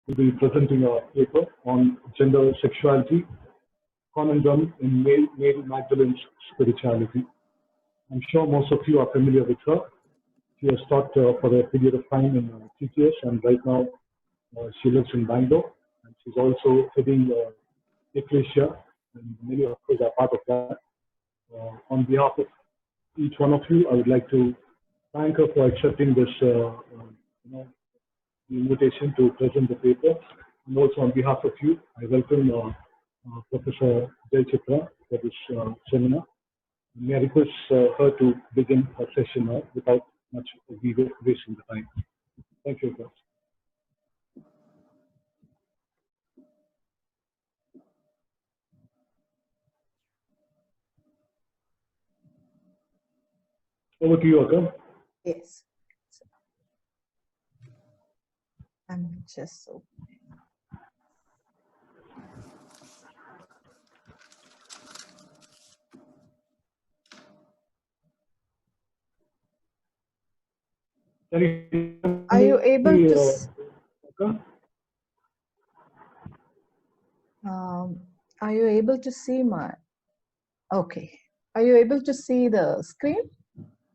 will be presenting a paper on gender sexuality, conundrum in Mary Magdalene's spirituality. I'm sure most of you are familiar with her. She has taught for a period of time in TTS, and right now she lives in Bangalore. And she's also heading Ecclesia, and many of us are part of that. On behalf of each one of you, I would like to thank her for accepting this the invitation to present the paper. And also on behalf of you, I welcome Professor Jay Chitra for this seminar. May I request her to begin her session now without much wasting the time. Thank you, guys. Over to you, Akam. Yes. I'm just so. Are you able to? Are you able to see my? Okay. Are you able to see the screen?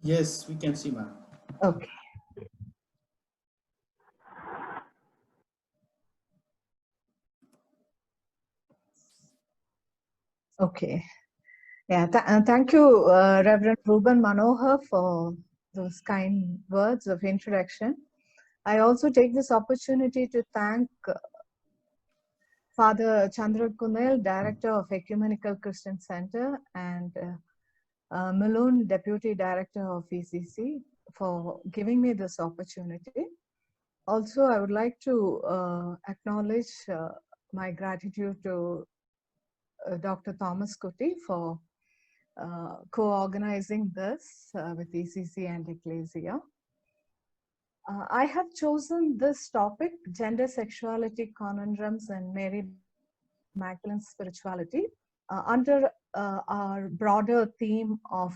Yes, we can see, ma'am. Okay. Okay. Yeah. Thank you, Reverend Ruben Manohar, for those kind words of introduction. I also take this opportunity to thank Father Chandra Kunel, Director of Ecumenical Christian Center, and Malone, Deputy Director of ECC, for giving me this opportunity. Also, I would like to acknowledge my gratitude to Dr. Thomas Kuti for co-organizing this with ECC and Ecclesia. I have chosen this topic, gender sexuality conundrums and Mary Magdalene's spirituality, under our broader theme of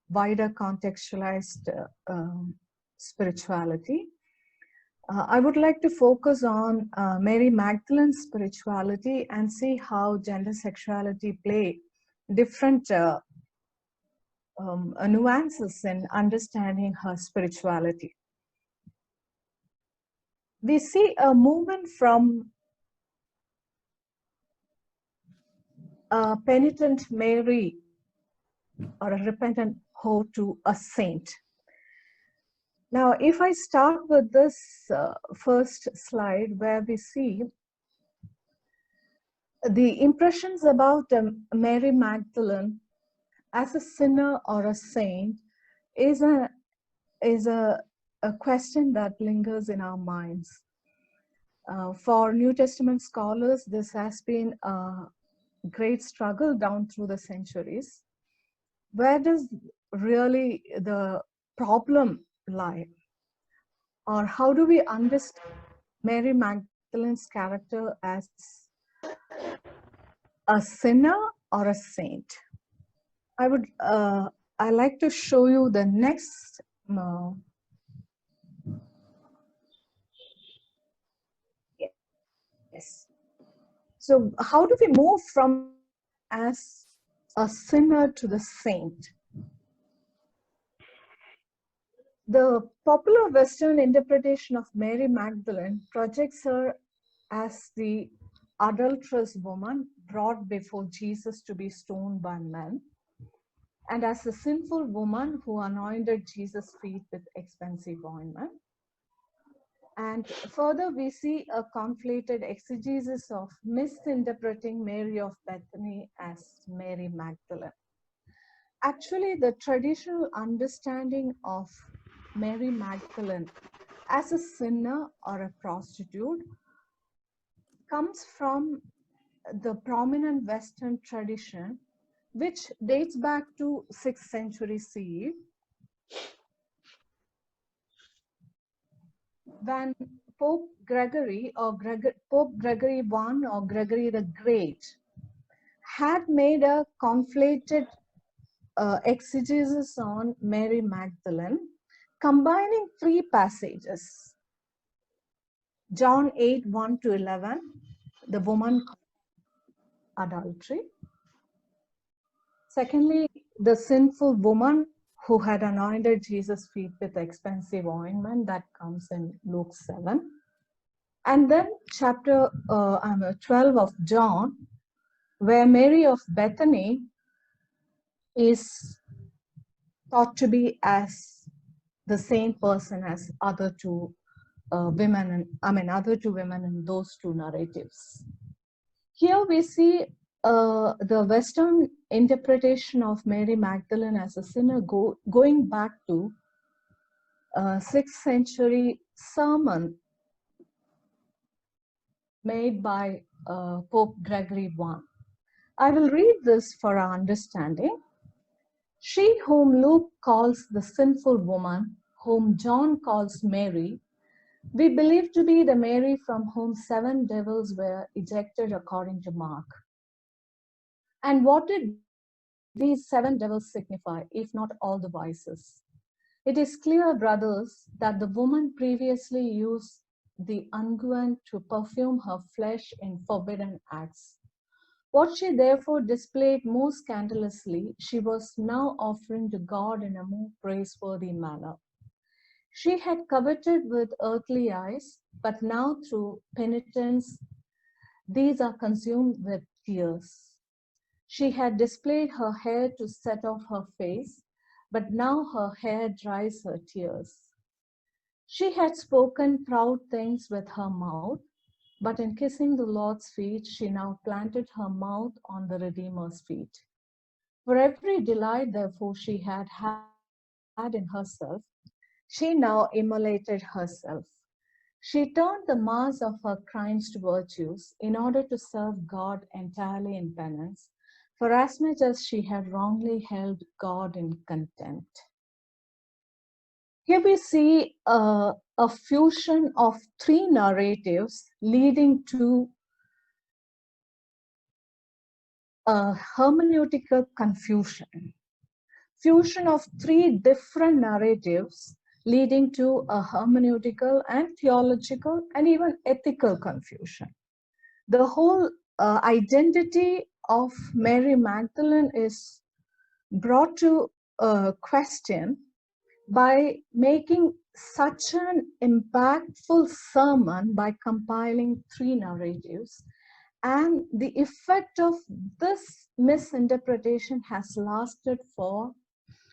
wider contextualized spirituality. I would like to focus on Mary Magdalene's spirituality and see how gender sexuality play different nuances in understanding her spirituality. We see a movement from a penitent Mary or a repentant hoe to a saint. Now, if I start with this first slide where we see the impressions about Mary Magdalene as a sinner or a saint is a question that lingers in our minds. For New Testament scholars, this has been a great struggle down through the centuries. Where does really the problem lie? Or how do we understand Mary Magdalene's character as a sinner or a saint? I like to show you the next. Yes. So how do we move from as a sinner to the saint? The popular Western interpretation of Mary Magdalene projects her as the adulterous woman brought before Jesus to be stoned by men, and as a sinful woman who anointed Jesus' feet with expensive ointment. And further, we see a conflated exegesis of misinterpreting Mary of Bethany as Mary Magdalene. Actually, the traditional understanding of Mary Magdalene as a sinner or a prostitute comes from the prominent Western tradition, which dates back to 6th century CE, when Pope Gregory I or Gregory the Great had made a conflated exegesis on Mary Magdalene, combining three passages. John 8, 1 to 11, the woman adultery. Secondly, the sinful woman who had anointed Jesus' feet with expensive ointment, that comes in Luke 7. And then chapter 12 of John, where Mary of Bethany is thought to be as the same person as other two women in those two narratives. Here we see the Western interpretation of Mary Magdalene as a sinner going back to 6th century sermon made by Pope Gregory I. I will read this for our understanding. She whom Luke calls the sinful woman, whom John calls Mary, we believe to be the Mary from whom 7 devils were ejected according to Mark. And what did these 7 devils signify, if not all the vices? It is clear, brothers, that the woman previously used the unguent to perfume her flesh in forbidden acts. What she therefore displayed most scandalously, she was now offering to God in a more praiseworthy manner. She had coveted with earthly eyes, but now through penitence, these are consumed with tears. She had displayed her hair to set off her face, but now her hair dries her tears. She had spoken proud things with her mouth, but in kissing the Lord's feet, she now planted her mouth on the Redeemer's feet. For every delight, therefore, she had in herself, she now immolated herself. She turned the mass of her crimes to virtues in order to serve God entirely in penance, for as much as she had wrongly held God in contempt. Here we see a fusion of 3 narratives leading to a hermeneutical confusion. Fusion of 3 different narratives leading to a hermeneutical and theological and even ethical confusion. The whole identity of Mary Magdalene is brought to question by making such an impactful sermon by compiling 3 narratives. And the effect of this misinterpretation has lasted for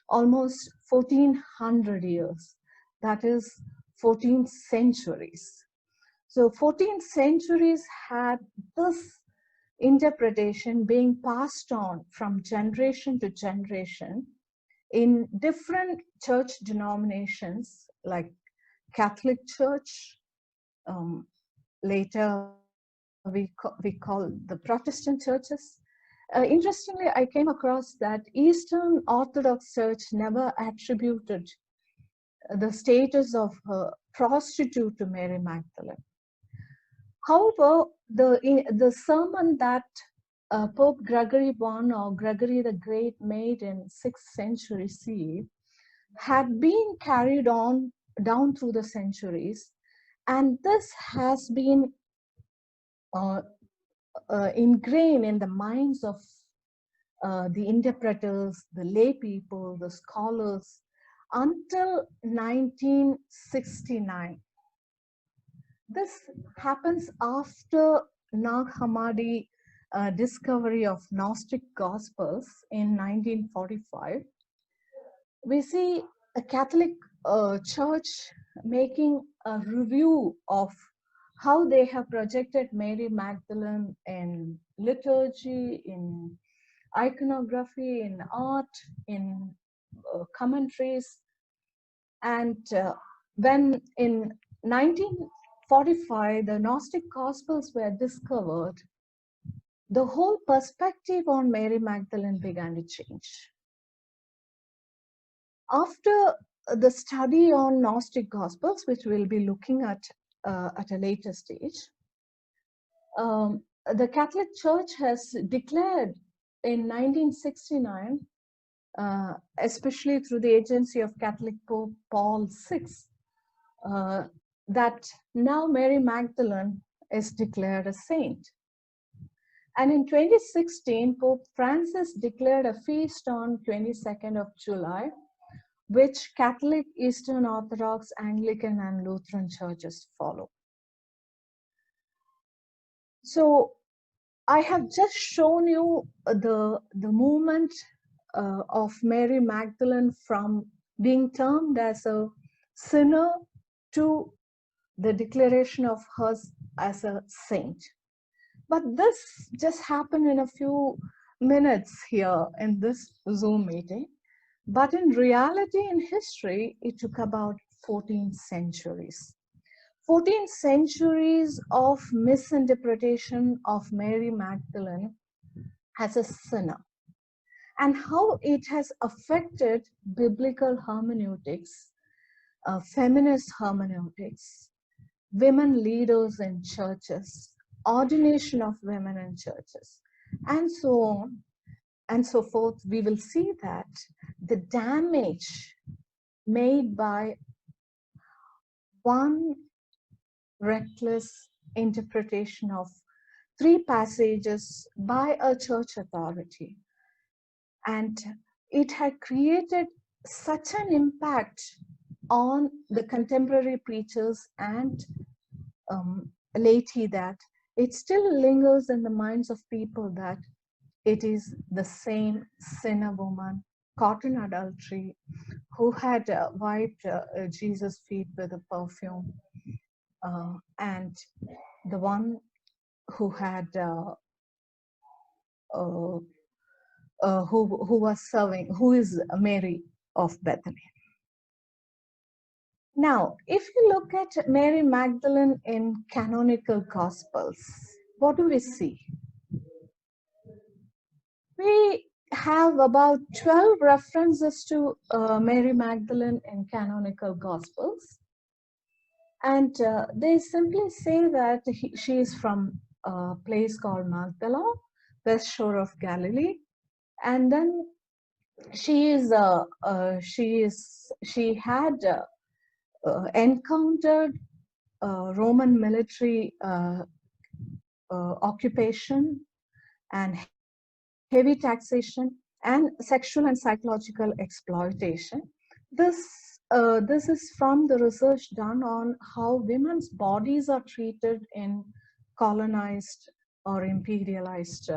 almost 1400 years, that is 14 centuries. So 14 centuries had this interpretation being passed on from generation to generation in different church denominations like Catholic Church, later we call the Protestant churches. Interestingly, I came across that Eastern Orthodox Church never attributed the status of a prostitute to Mary Magdalene. However, the sermon that Pope Gregory I or Gregory the Great made in 6th century CE had been carried on down through the centuries, and this has been ingrained in the minds of the interpreters, the lay people, the scholars, until 1969. This happens after Nag Hammadi discovery of Gnostic Gospels in 1945. We see a Catholic Church making a review of how they have projected Mary Magdalene in liturgy, in iconography, in art, in commentaries. And when in 1945 the Gnostic Gospels were discovered, the whole perspective on Mary Magdalene began to change. After the study on Gnostic Gospels, which we'll be looking at a later stage, the Catholic Church has declared in 1969, especially through the agency of Catholic Pope Paul VI, that now Mary Magdalene is declared a saint. And in 2016, Pope Francis declared a feast on 22nd of July, which Catholic, Eastern Orthodox, Anglican, and Lutheran churches follow. So I have just shown you the movement of Mary Magdalene from being termed as a sinner to the declaration of her as a saint. But this just happened in a few minutes here in this Zoom meeting. But in reality, in history, it took about 14 centuries. 14 centuries of misinterpretation of Mary Magdalene as a sinner, and how it has affected biblical hermeneutics, feminist hermeneutics, women leaders in churches, ordination of women in churches, and so on and so forth. We will see that the damage made by one reckless interpretation of 3 passages by a church authority, and it had created such an impact on the contemporary preachers and laity that it still lingers in the minds of people that it is the same sinner woman caught in adultery who had wiped Jesus' feet with a perfume, and the one who had who was serving, who is Mary of Bethany. Now, if you look at Mary Magdalene in canonical Gospels, what do we see? We have about 12 references to Mary Magdalene in canonical Gospels. And they simply say that she is from a place called Magdala, west shore of Galilee. And then she had encountered Roman military occupation and heavy taxation and sexual and psychological exploitation. This is from the research done on how women's bodies are treated in colonized or imperialized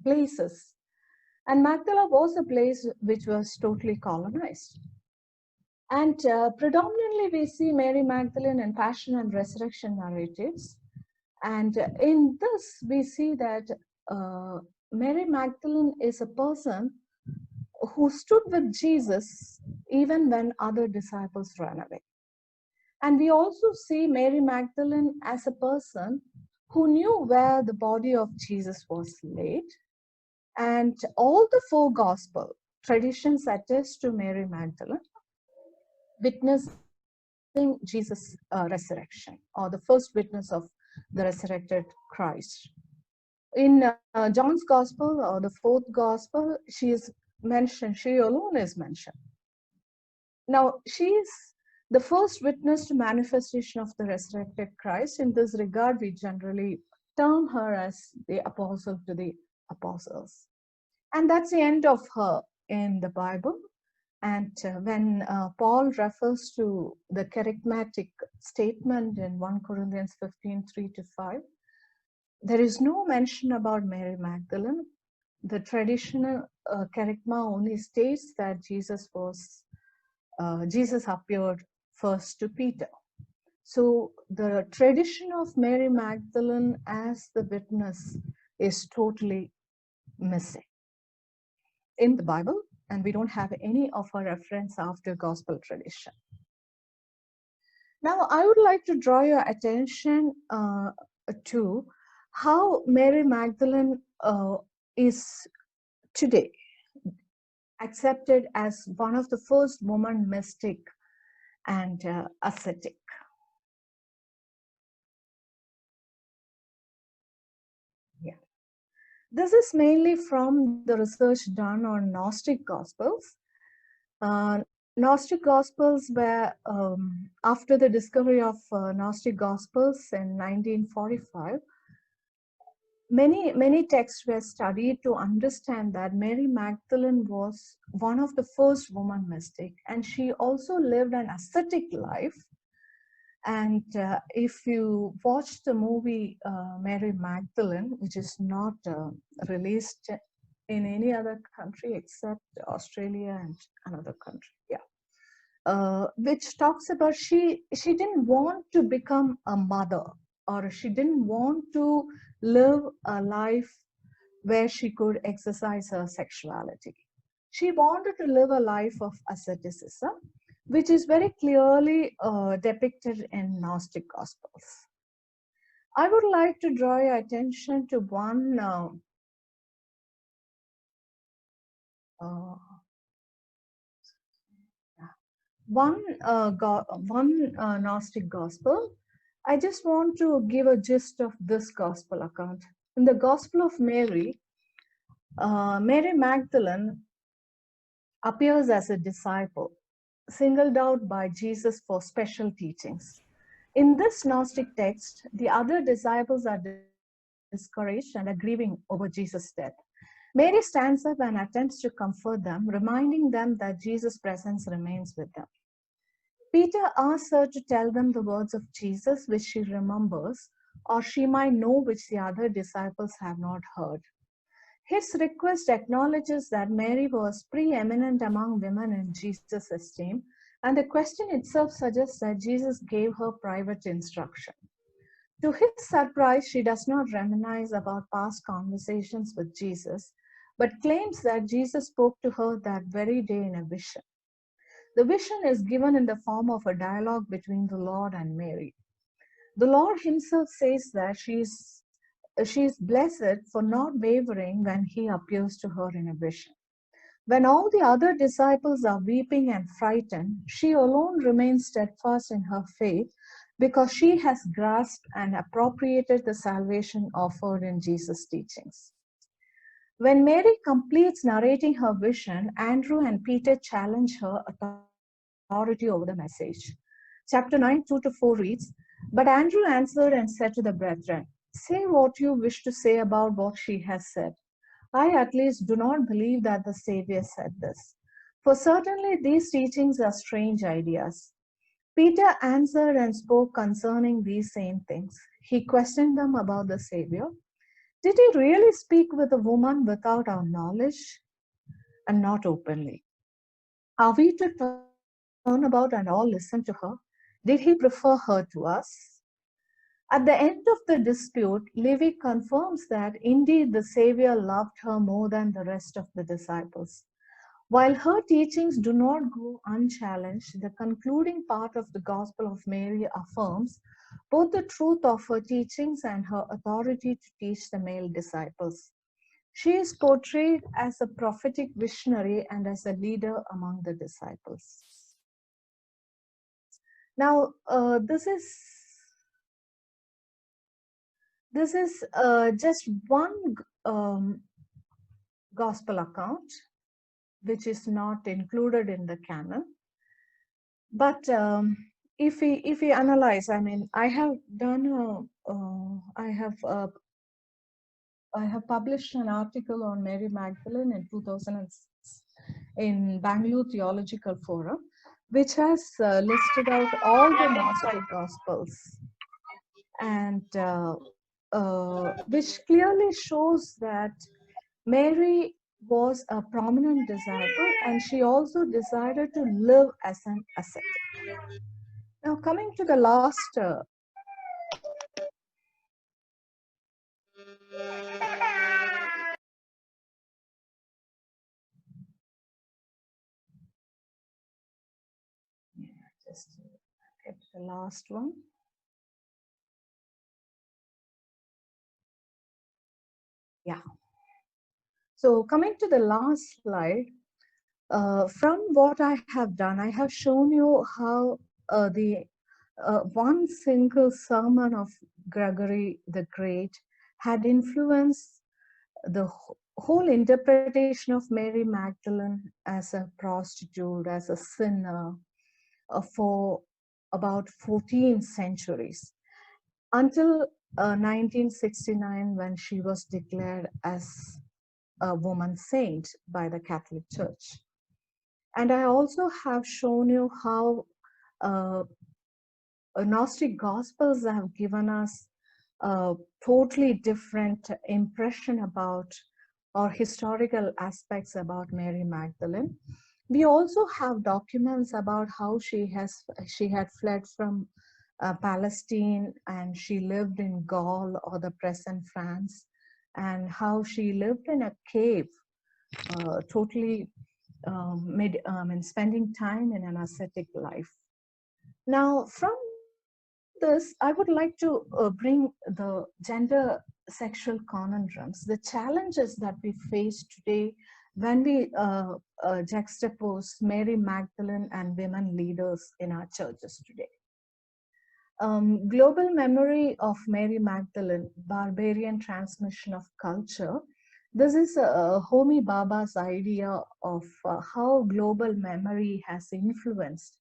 places. And Magdala was a place which was totally colonized. And predominantly we see Mary Magdalene in Passion and Resurrection narratives. And in this, we see that Mary Magdalene is a person who stood with Jesus even when other disciples ran away. And we also see Mary Magdalene as a person who knew where the body of Jesus was laid. And all the 4 gospel traditions attest to Mary Magdalene witnessing Jesus' resurrection, or the first witness of the resurrected Christ. In John's Gospel, or the 4th Gospel, she is mentioned, she alone is mentioned. Now, she is the first witness to manifestation of the resurrected Christ. In this regard, we generally term her as the apostle to the apostles. And that's the end of her in the Bible. And when Paul refers to the charismatic statement in 1 Corinthians 15, 3-5, there is no mention about Mary Magdalene. The traditional kerygma only states that Jesus appeared first to Peter. So the tradition of Mary Magdalene as the witness is totally missing in the Bible, and we don't have any of her reference after gospel tradition. Now, I would like to draw your attention to how Mary Magdalene is today accepted as one of the first woman mystic and ascetic. Yeah. This is mainly from the research done on Gnostic Gospels. Gnostic Gospels were, after the discovery of Gnostic Gospels in 1945, many texts were studied to understand that Mary Magdalene was one of the first woman mystic, and she also lived an ascetic life. And if you watch the movie Mary Magdalene, which is not released in any other country except Australia and another country, which talks about she didn't want to become a mother, or she didn't want to live a life where she could exercise her sexuality. She wanted to live a life of asceticism, which is very clearly depicted in Gnostic Gospels. I would like to draw your attention to one Gnostic Gospel. I just want to give a gist of this Gospel account. In the Gospel of Mary, Mary Magdalene appears as a disciple, singled out by Jesus for special teachings. In this Gnostic text, the other disciples are discouraged and are grieving over Jesus' death. Mary stands up and attempts to comfort them, reminding them that Jesus' presence remains with them. Peter asks her to tell them the words of Jesus, which she remembers, or she might know which the other disciples have not heard. His request acknowledges that Mary was preeminent among women in Jesus' esteem, and the question itself suggests that Jesus gave her private instruction. To his surprise, she does not reminisce about past conversations with Jesus, but claims that Jesus spoke to her that very day in a vision. The vision is given in the form of a dialogue between the Lord and Mary. The Lord himself says that she is blessed for not wavering when he appears to her in a vision. When all the other disciples are weeping and frightened, she alone remains steadfast in her faith because she has grasped and appropriated the salvation offered in Jesus' teachings. When Mary completes narrating her vision, Andrew and Peter challenge her authority over the message. Chapter 9, 2-4 reads, "But Andrew answered and said to the brethren, 'Say what you wish to say about what she has said. I at least do not believe that the Savior said this. For certainly these teachings are strange ideas.' Peter answered and spoke concerning these same things. He questioned them about the Savior. 'Did he really speak with a woman without our knowledge and not openly? Are we to turn about and all listen to her? Did he prefer her to us?' At the end of the dispute, Levi confirms that indeed the Savior loved her more than the rest of the disciples. While her teachings do not go unchallenged, the concluding part of the Gospel of Mary affirms both the truth of her teachings and her authority to teach the male disciples. She is portrayed as a prophetic visionary and as a leader among the disciples. Now, this is just one Gospel account, which is not included in the canon. But if we analyze, I mean, I have done I have published an article on Mary Magdalene in 2006 in Bangalore Theological Forum, which has listed out all the Gnostic Gospels, and which clearly shows that Mary was a prominent disciple, and she also decided to live as an ascetic. Now, coming to the last just get the last one. Yeah. So coming to the last slide, from what I have done, I have shown you how the one single sermon of Gregory the Great had influenced the whole interpretation of Mary Magdalene as a prostitute, as a sinner, for about 14 centuries until 1969, when she was declared as a woman saint by the Catholic Church. And I also have shown you how Gnostic Gospels have given us a totally different impression about or historical aspects about Mary Magdalene. We also have documents about how she had fled from Palestine, and she lived in Gaul, or the present France, and how she lived in a cave, totally spending time in an ascetic life. Now, from this, I would like to bring the gender sexual conundrums, the challenges that we face today when we juxtapose Mary Magdalene and women leaders in our churches today. Global memory of Mary Magdalene, barbarian transmission of culture. This is Homi Bhabha's idea of how global memory has influenced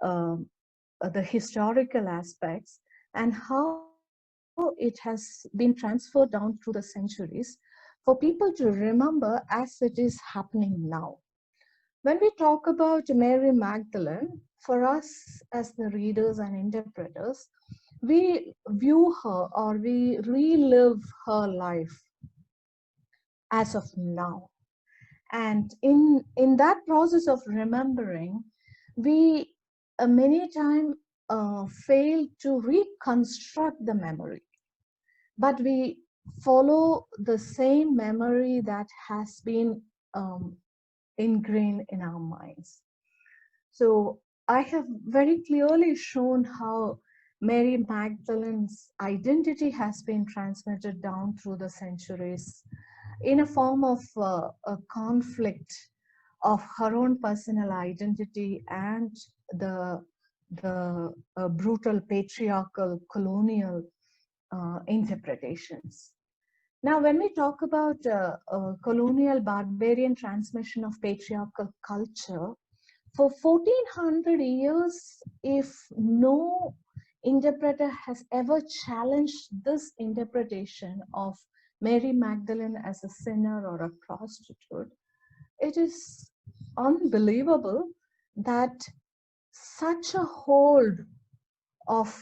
the historical aspects and how it has been transferred down through the centuries for people to remember as it is happening now. When we talk about Mary Magdalene, for us as the readers and interpreters, we view her or we relive her life as of now. And in that process of remembering, we many times fail to reconstruct the memory, but we follow the same memory that has been ingrained in our minds. So I have very clearly shown how Mary Magdalene's identity has been transmitted down through the centuries in a form of a conflict of her own personal identity and the brutal patriarchal colonial interpretations. Now, when we talk about colonial barbarian transmission of patriarchal culture, for 1400 years, if no interpreter has ever challenged this interpretation of Mary Magdalene as a sinner or a prostitute, it is unbelievable that such a hold of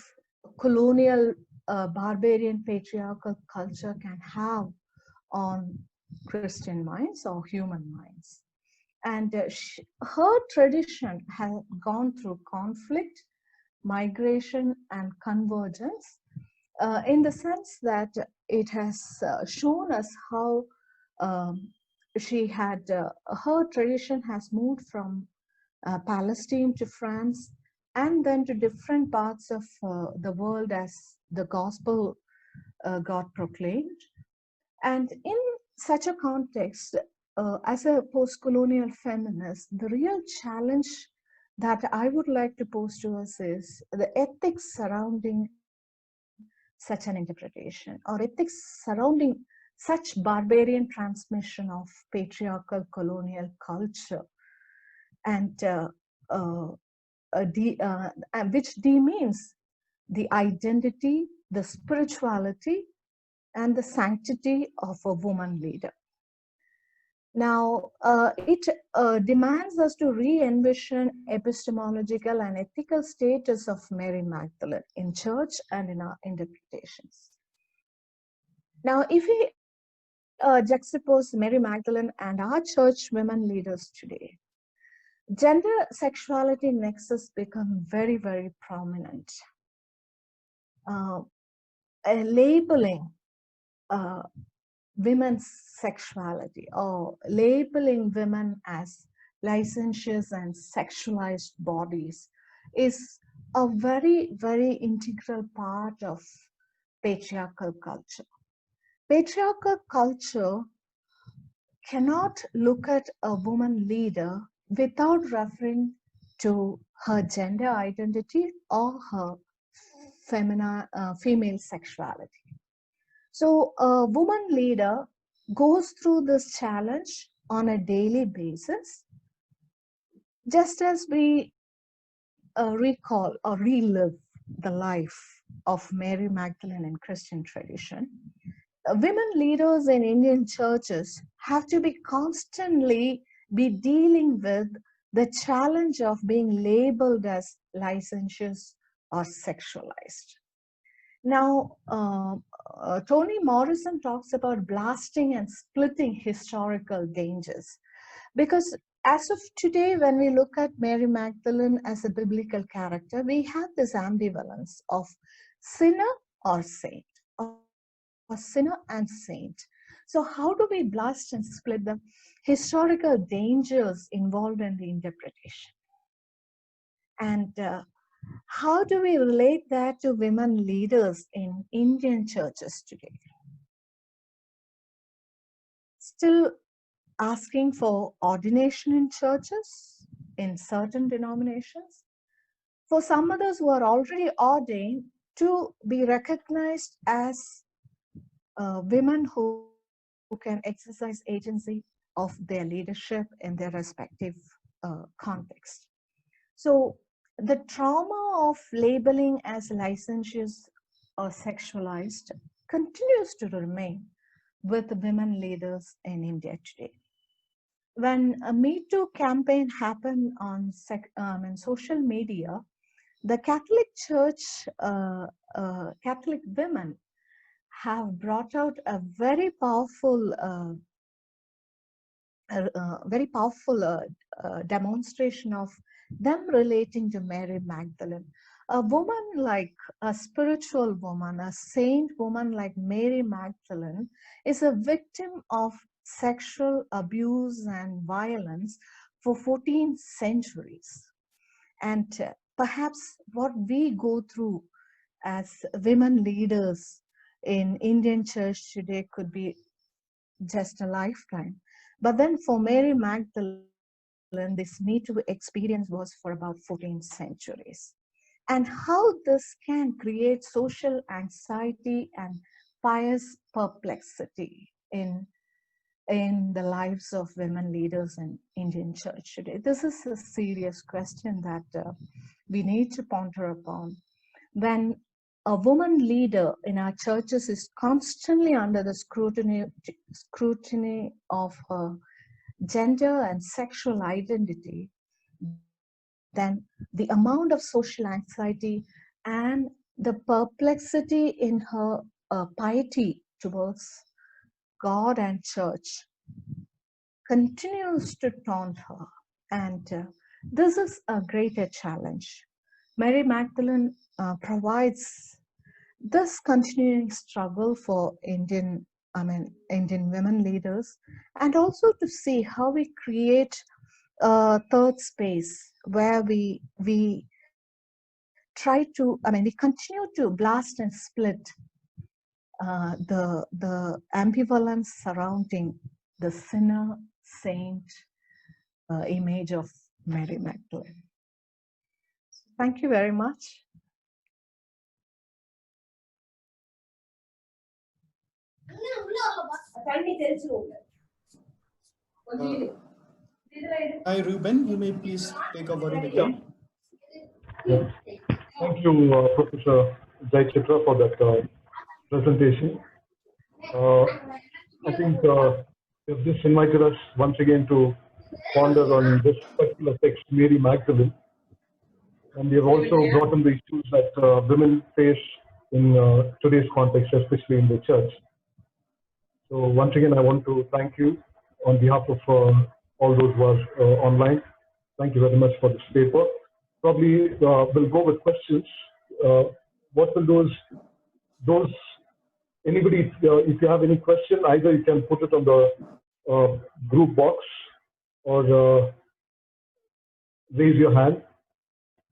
colonial barbarian patriarchal culture can have on Christian minds or human minds. And her tradition has gone through conflict, migration, and convergence, in the sense that it has shown us how her tradition has moved from Palestine to France, and then to different parts of the world as the gospel got proclaimed. And in such a context, as a post-colonial feminist, the real challenge that I would like to pose to us is the ethics surrounding such an interpretation, or ethics surrounding such barbarian transmission of patriarchal colonial culture, and which demeans the identity, the spirituality, and the sanctity of a woman leader. Now, it demands us to re-envision epistemological and ethical status of Mary Magdalene in church and in our interpretations. Now, if we juxtapose Mary Magdalene and our church women leaders today, gender sexuality nexus become very, very prominent. Labeling women's sexuality, or labeling women as licentious and sexualized bodies, is a very, very integral part of patriarchal culture. Patriarchal culture cannot look at a woman leader without referring to her gender identity or her female sexuality. So a woman leader goes through this challenge on a daily basis, just as we recall or relive the life of Mary Magdalene in Christian tradition. Women leaders in Indian churches have to be constantly be dealing with the challenge of being labeled as licentious or sexualized. Now, Toni Morrison talks about blasting and splitting historical dangers, because as of today, when we look at Mary Magdalene as a biblical character, we have this ambivalence of sinner or saint, or sinner and saint. So how do we blast and split the historical dangers involved in the interpretation? And how do we relate that to women leaders in Indian churches today? Still asking for ordination in churches, in certain denominations, for some others who are already ordained to be recognized as women who can exercise agency of their leadership in their respective context. So the trauma of labeling as licentious or sexualized continues to remain with women leaders in India today. When a Me Too campaign happened on social media, the Catholic Church, Catholic women have brought out a very powerful, demonstration of them relating to Mary Magdalene. A woman like a spiritual woman, a saint woman like Mary Magdalene is a victim of sexual abuse and violence for 14 centuries. And perhaps what we go through as women leaders in Indian church today could be just a lifetime. But then for Mary Magdalene, this Me Too experience was for about 14 centuries. And how this can create social anxiety and pious perplexity in the lives of women leaders in Indian church today. This is a serious question that we need to ponder upon. When a woman leader in our churches is constantly under the scrutiny of her gender and sexual identity, then the amount of social anxiety and the perplexity in her piety towards God and church continues to taunt her. And this is a greater challenge. Mary Magdalene provides this continuing struggle for Indian women leaders, and also to see how we create a third space where we try to, we continue to blast and split the ambivalence surrounding the sinner saint image of Mary Magdalene. Thank you very much. Hi, Ruben. You may please take over it again. Yeah. Thank you, Professor Jai Chitra, for that presentation. I think you've just invited us once again to ponder on this particular text, Mary Magdalene. And we have also brought in the issues that women face in today's context, especially in the church. So once again, I want to thank you on behalf of all those who are online. Thank you very much for this paper. Probably we'll go with questions. What will those anybody, if you have any question, either you can put it on the group box or raise your hand.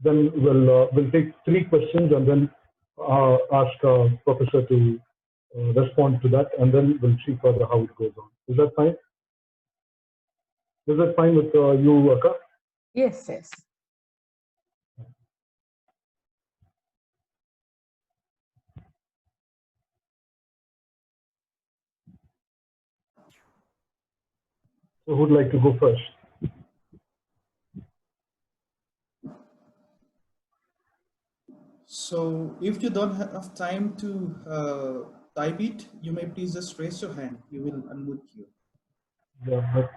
Then we'll take 3 questions and then ask Professor to respond to that, and then we'll see further how it goes on. Is that fine? Is that fine with you, Akka? Yes, yes. So who'd like to go first? So if you don't have time to type it, you may please just raise your hand. We will unmute you. Yeah, but,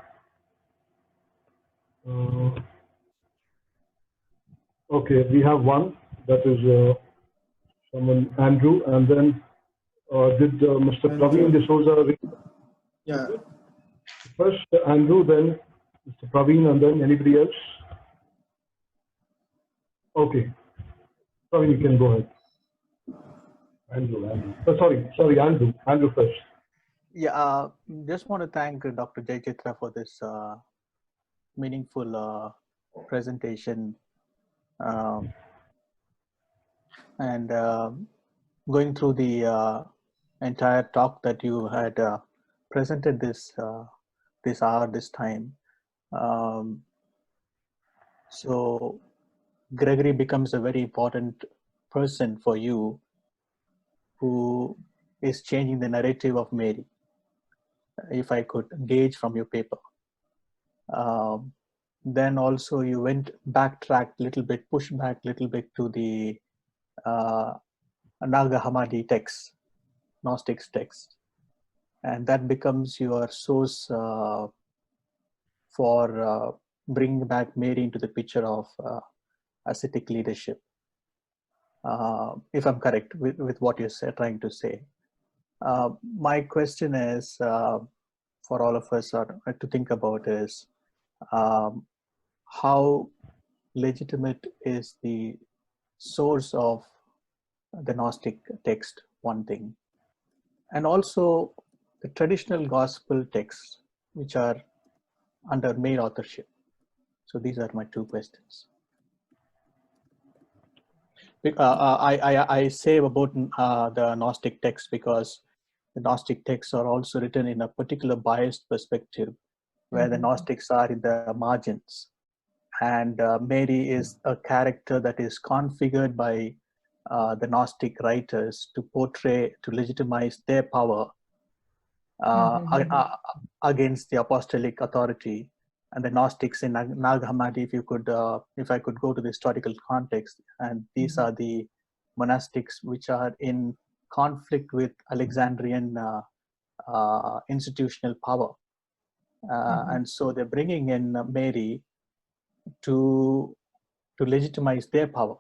okay, we have one. That is someone, Andrew, and then did Mr. Praveen D'Souza read Yeah. first? Andrew, then Mr. Praveen, and then anybody else? Okay, Praveen, you can go ahead. Andrew. Sorry, Andrew first. Yeah, just want to thank Dr. Jay Chitra for this meaningful presentation. And going through the entire talk that you had presented this hour, this time. So Gregory becomes a very important person for you, who is changing the narrative of Mary, if I could gauge from your paper. Then also you backtracked a little bit, pushed back a little bit to the Nag Hammadi text, Gnostics text, and that becomes your source for bringing back Mary into the picture of ascetic leadership. If I'm correct with what you're trying to say. My question is, for all of us to think about is, how legitimate is the source of the Gnostic text, one thing, and also the traditional gospel texts, which are under male authorship. So these are my two questions. I say about the Gnostic text because the Gnostic texts are also written in a particular biased perspective, where the Gnostics are in the margins, and Mary is a character that is configured by the Gnostic writers to portray, to legitimize their power against the apostolic authority. And the Gnostics in Nag Hammadi, if I could go to the historical context, and these are the monastics which are in conflict with Alexandrian institutional power. And so they're bringing in Mary to legitimize their power.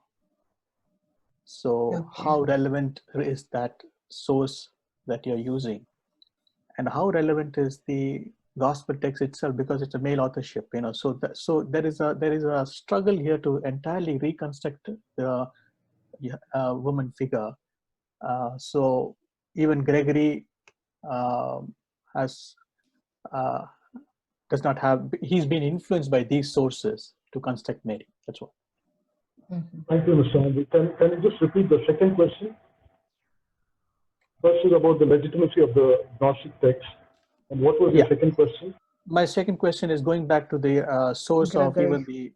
So how relevant is that source that you're using? And how relevant is the gospel text itself, because it's a male authorship, so there is a struggle here to entirely reconstruct the woman figure. So even Gregory does not have, he's been influenced by these sources to construct Mary. That's what. Thank you, Mr. Andrew. Can you just repeat the second question? First is about the legitimacy of the Gnostic text. And what was your second question? My second question is going back to the source of even the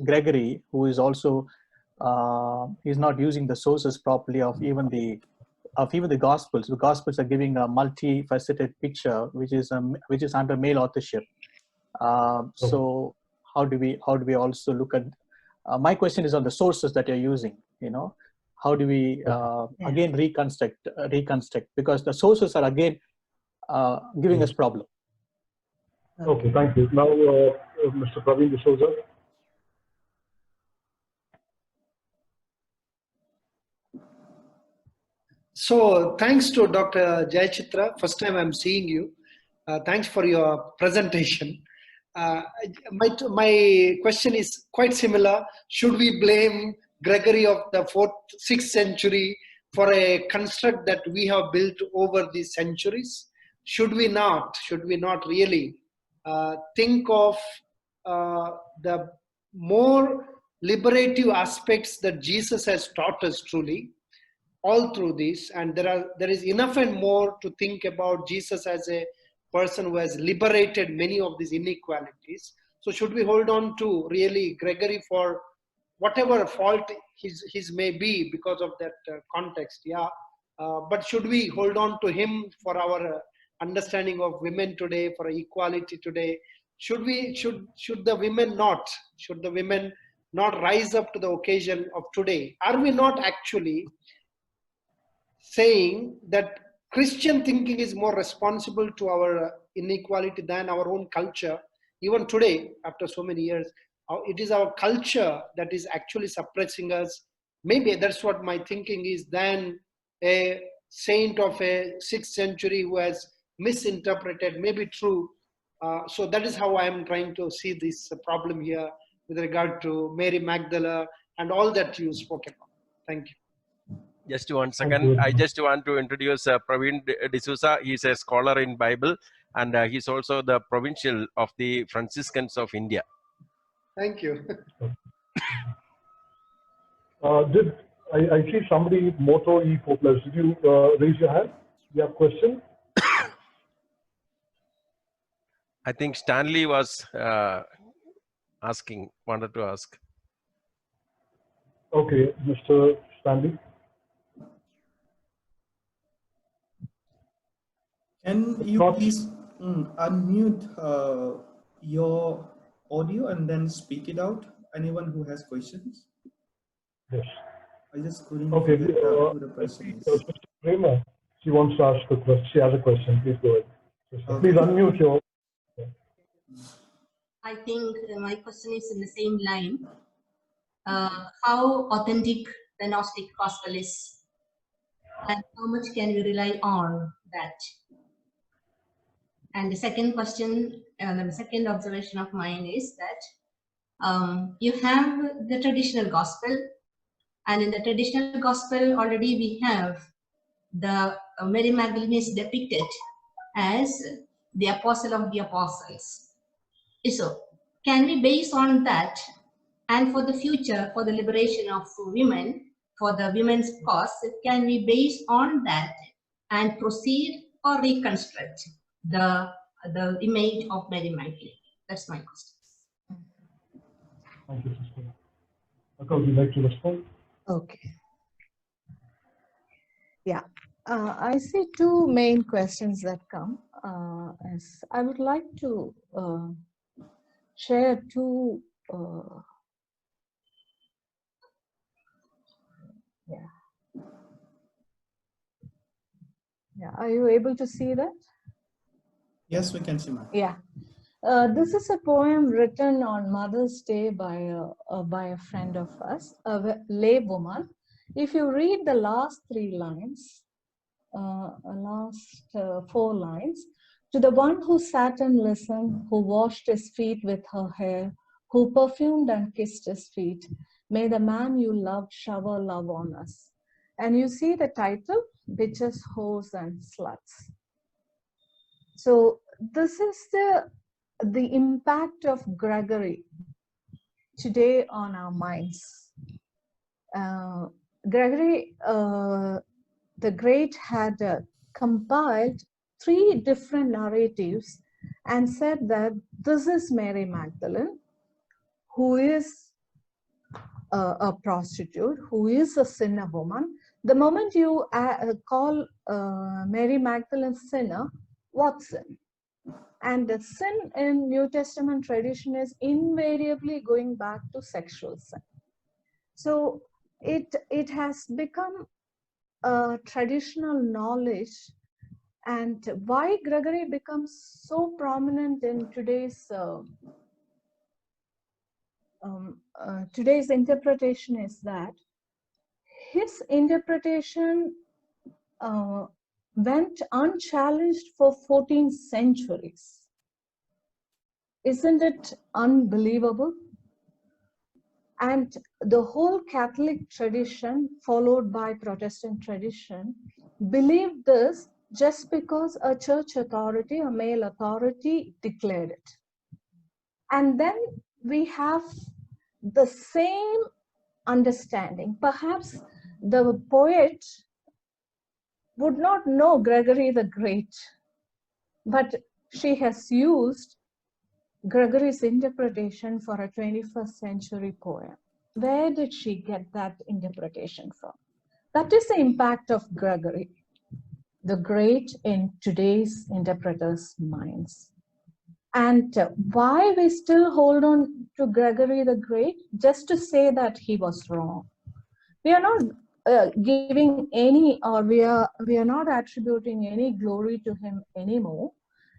Gregory, who is also he's not using the sources properly of even the Gospels. The Gospels are giving a multifaceted picture, which is under male authorship. So how do we also look at? My question is on the sources that you're using. How do we again reconstruct, because the sources are again giving us problem. Okay, thank you. Now, Mr. Praveen D'Souza. So thanks to Dr. Jay Chitra. First time I'm seeing you. Thanks for your presentation. My question is quite similar. Should we blame Gregory of the 6th century for a construct that we have built over the centuries? Should we not really think of the more liberative aspects that Jesus has taught us truly all through this? And there is enough and more to think about Jesus as a person who has liberated many of these inequalities. So should we hold on to really Gregory for whatever fault his may be because of that context? But should we hold on to him for our understanding of women today, for equality today. Should the women not rise up to the occasion of today? Are we not actually saying that Christian thinking is more responsible to our inequality than our own culture? Even today, after so many years, it is our culture that is actually suppressing us. Maybe that's what my thinking is, than a saint of a 6th century who has misinterpreted, maybe true. So that is how I am trying to see this problem here with regard to Mary Magdalene and all that you spoke about. Thank you. Just 1 second. I just want to introduce Praveen D'Souza. He's a scholar in Bible, and he's also the provincial of the Franciscans of India. Thank you. I see somebody, Moto E4+. Did you raise your hand? You have a question? I think Stanley was wanted to ask. Okay, Mr. Stanley. Can you please unmute your audio and then speak it out? Anyone who has questions? Yes. I just couldn't Okay. figure out who the person is. Mr. Prema, she wants to ask a question. She has a question. Please go ahead. Okay. Please unmute your. I think my question is in the same line. How authentic the Gnostic Gospel is, and how much can we rely on that? And the second question, the second observation of mine is that you have the traditional gospel, and in the traditional gospel already we have the Mary Magdalene is depicted as the apostle of the apostles. So can we base on that, and for the future, for the liberation of women, for the women's cause, can we base on that and proceed or reconstruct the image of Mary Magdalene? That's my question. Thank you, sister. Akka, would you like to respond? Okay. Yeah, I see two main questions that come. As I would like to share two. Yeah. Are you able to see that? Yes, we can see, ma'am. Yeah. This is a poem written on Mother's Day by a friend of us, a lay woman. If you read the last 3 lines, last 4 lines, to the one who sat and listened, who washed his feet with her hair, who perfumed and kissed his feet, may the man you loved shower love on us. And you see the title, Bitches, Whores and Sluts. So this is the impact of Gregory today on our minds. Gregory the Great had compiled 3 different narratives and said that this is Mary Magdalene, who is a prostitute, who is a sinner woman. The moment you call Mary Magdalene sinner, what sin? And the sin in New Testament tradition is invariably going back to sexual sin. So it has become a traditional knowledge, and why Gregory becomes so prominent in today's interpretation is that his interpretation went unchallenged for 14 centuries. Isn't it unbelievable? And the whole Catholic tradition, followed by Protestant tradition, believed this just because a church authority, a male authority, declared it. And then we have the same understanding. Perhaps the poet would not know Gregory the Great, but she has used Gregory's interpretation for a 21st century poem. Where did she get that interpretation from? That is the impact of Gregory. the Great in today's interpreters' minds. And why we still hold on to Gregory the Great? Just to say that he was wrong. We are not giving any, or we are not attributing any glory to him anymore,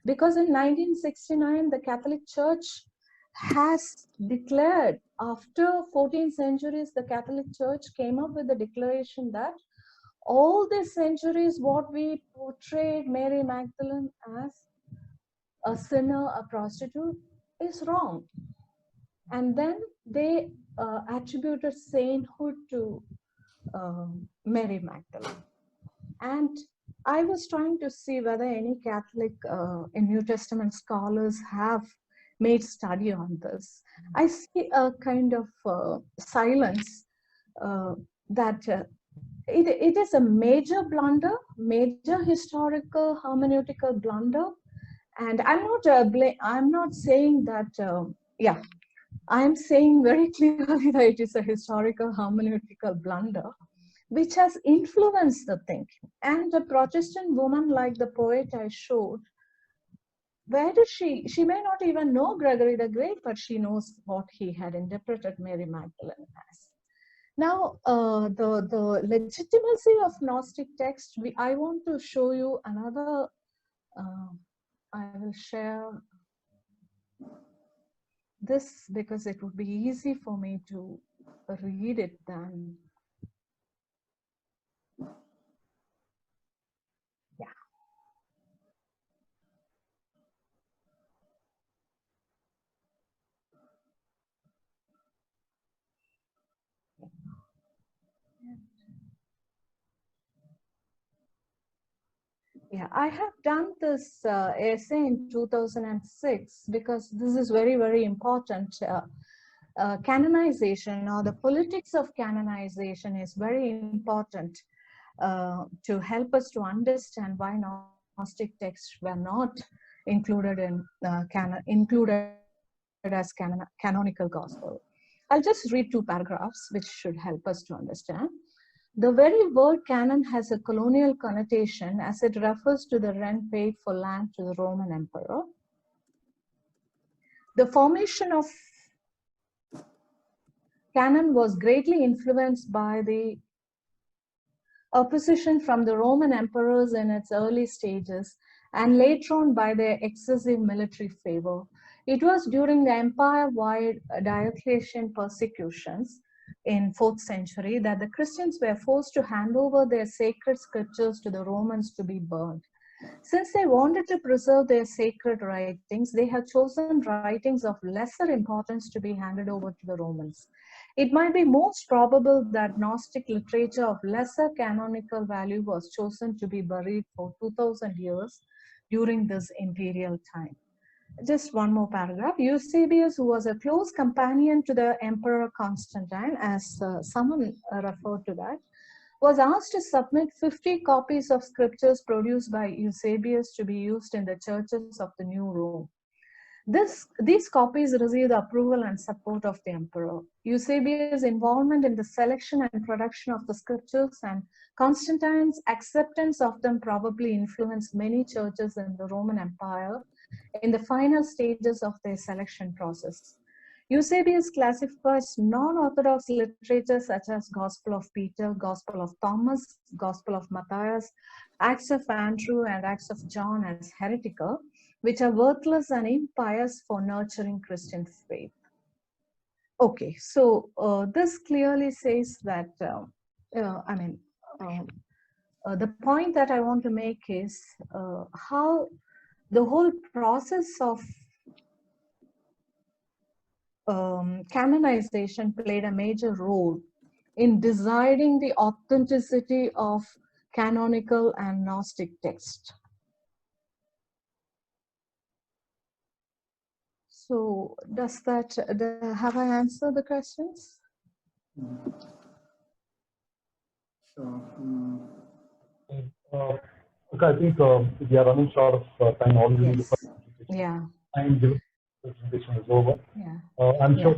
because in 1969 the Catholic Church has declared, after 14 centuries, the Catholic Church came up with the declaration that all these centuries what we portrayed Mary Magdalene as a sinner, a prostitute, is wrong. And then they attributed sainthood to Mary Magdalene. And I was trying to see whether any Catholic and New Testament scholars have made study on this. I see a kind of silence that it is a major blunder, major historical hermeneutical blunder. And I'm not saying that, I'm saying very clearly that it is a historical hermeneutical blunder, which has influenced the thinking. And a Protestant woman like the poet I showed, where does she may not even know Gregory the Great, but she knows what he had interpreted Mary Magdalene as. Now, the legitimacy of Gnostic text, I want to show you another, I will share this because it would be easy for me to read it then. Yeah. Yeah, I have done this essay in 2006 because this is very, very important. Canonization, or the politics of canonization, is very important to help us to understand why Gnostic texts were not included in as canonical gospel. I'll just read 2 paragraphs which should help us to understand. The very word canon has a colonial connotation as it refers to the rent paid for land to the Roman emperor. The formation of canon was greatly influenced by the opposition from the Roman emperors in its early stages, and later on by their excessive military favor. It was during the empire-wide Diocletian persecutions in 4th century that the Christians were forced to hand over their sacred scriptures to the Romans to be burned. Since they wanted to preserve their sacred writings, they had chosen writings of lesser importance to be handed over to the Romans. It might be most probable that Gnostic literature of lesser canonical value was chosen to be buried for 2000 years during this imperial time. Just one more paragraph. Eusebius, who was a close companion to the Emperor Constantine, as someone referred to that, was asked to submit 50 copies of scriptures produced by Eusebius to be used in the churches of the New Rome. These copies received the approval and support of the emperor. Eusebius' involvement in the selection and production of the scriptures and Constantine's acceptance of them probably influenced many churches in the Roman Empire in the final stages of their selection process. Eusebius classifies non-Orthodox literature such as Gospel of Peter, Gospel of Thomas, Gospel of Matthias, Acts of Andrew, and Acts of John as heretical, which are worthless and impious for nurturing Christian faith. Okay, so this clearly says that, the point that I want to make is how the whole process of canonization played a major role in deciding the authenticity of canonical and Gnostic text. So does that, have I answered the questions? Sure. Okay, I think we are running short of time already. Yes. Yeah. Time given the presentation is over. Yeah. I'm sure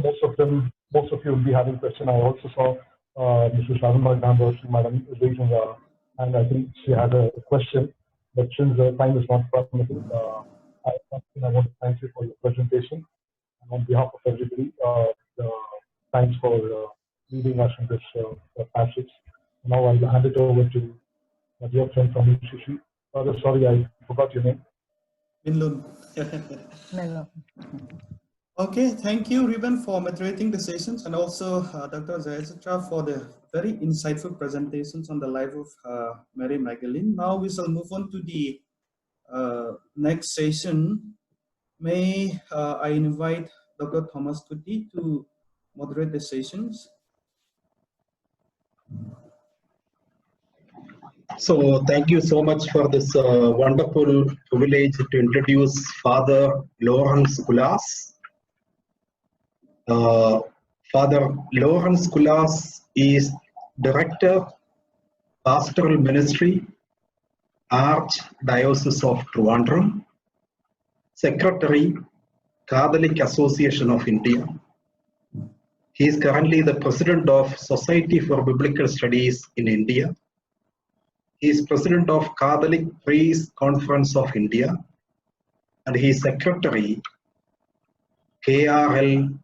most of you will be having questions. I also saw Mrs. Sharon Madam raising and I think she had a question. But since the time is not permitting, I want to thank you for your presentation. And on behalf of everybody, thanks for leading us in this passage. Now I'll hand it over to my dear friend from UCC. Sorry, I forgot your name. Minlun. Mello. Okay, thank you, Ruben, for moderating the sessions, and also Dr. Jayachitra for the very insightful presentations on the life of Mary Magdalene. Now we shall move on to the next session. May I invite Dr. Thomas Kuti to moderate the sessions. So thank you so much for this wonderful privilege to introduce Father Lawrence Kulas. Father Lawrence Kulas is Director, Pastoral Ministry, Archdiocese of Trivandrum, Secretary, Catholic Association of India. He is currently the President of Society for Biblical Studies in India. He is President of Catholic Priests Conference of India, and he is Secretary, KRL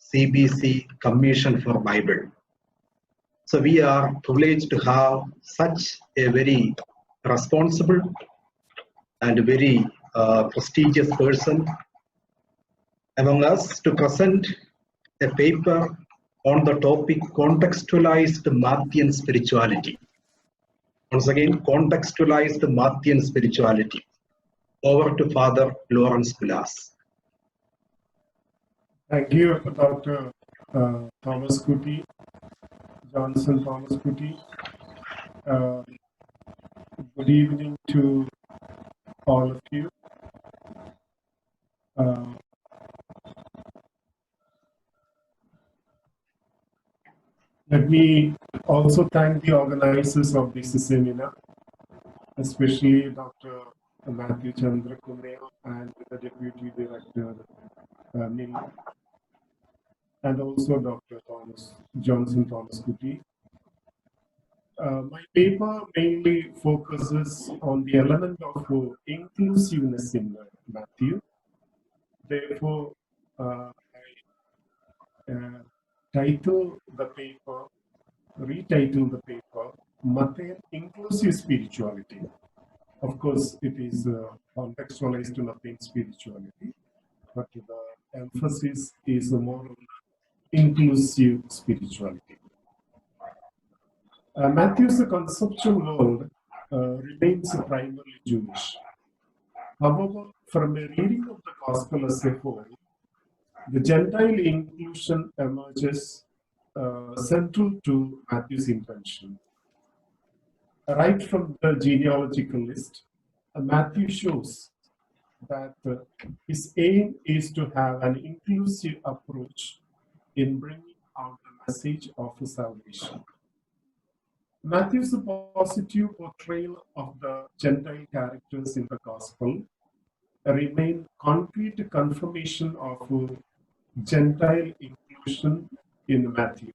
CBC Commission for Bible. So we are privileged to have such a very responsible and very prestigious person among us to present a paper on the topic contextualized Martian spirituality. Once again, contextualized Martian spirituality. Over to Father Lawrence Kulas. Thank you, Dr. Thomas Kuti, Johnson Thomas Kuti. Good evening to all of you. Let me also thank the organizers of this seminar, especially Dr. Matthew Chandra Kumeo and the Deputy Director Nil, and also Dr. Johnson Thomas Kuti. My paper mainly focuses on the element of inclusiveness in Matthew. Therefore, I retitle the paper, Matthew Inclusive Spirituality. Of course, it is contextualized to Matthew spirituality, but the emphasis is more on inclusive spirituality. Matthew's conceptual world remains primarily Jewish. However, from a reading of the Gospel as a whole, the Gentile inclusion emerges central to Matthew's intention. Right from the genealogical list, Matthew shows that his aim is to have an inclusive approach in bringing out the message of salvation. Matthew's positive portrayal of the Gentile characters in the Gospel remain concrete confirmation of Gentile inclusion in Matthew.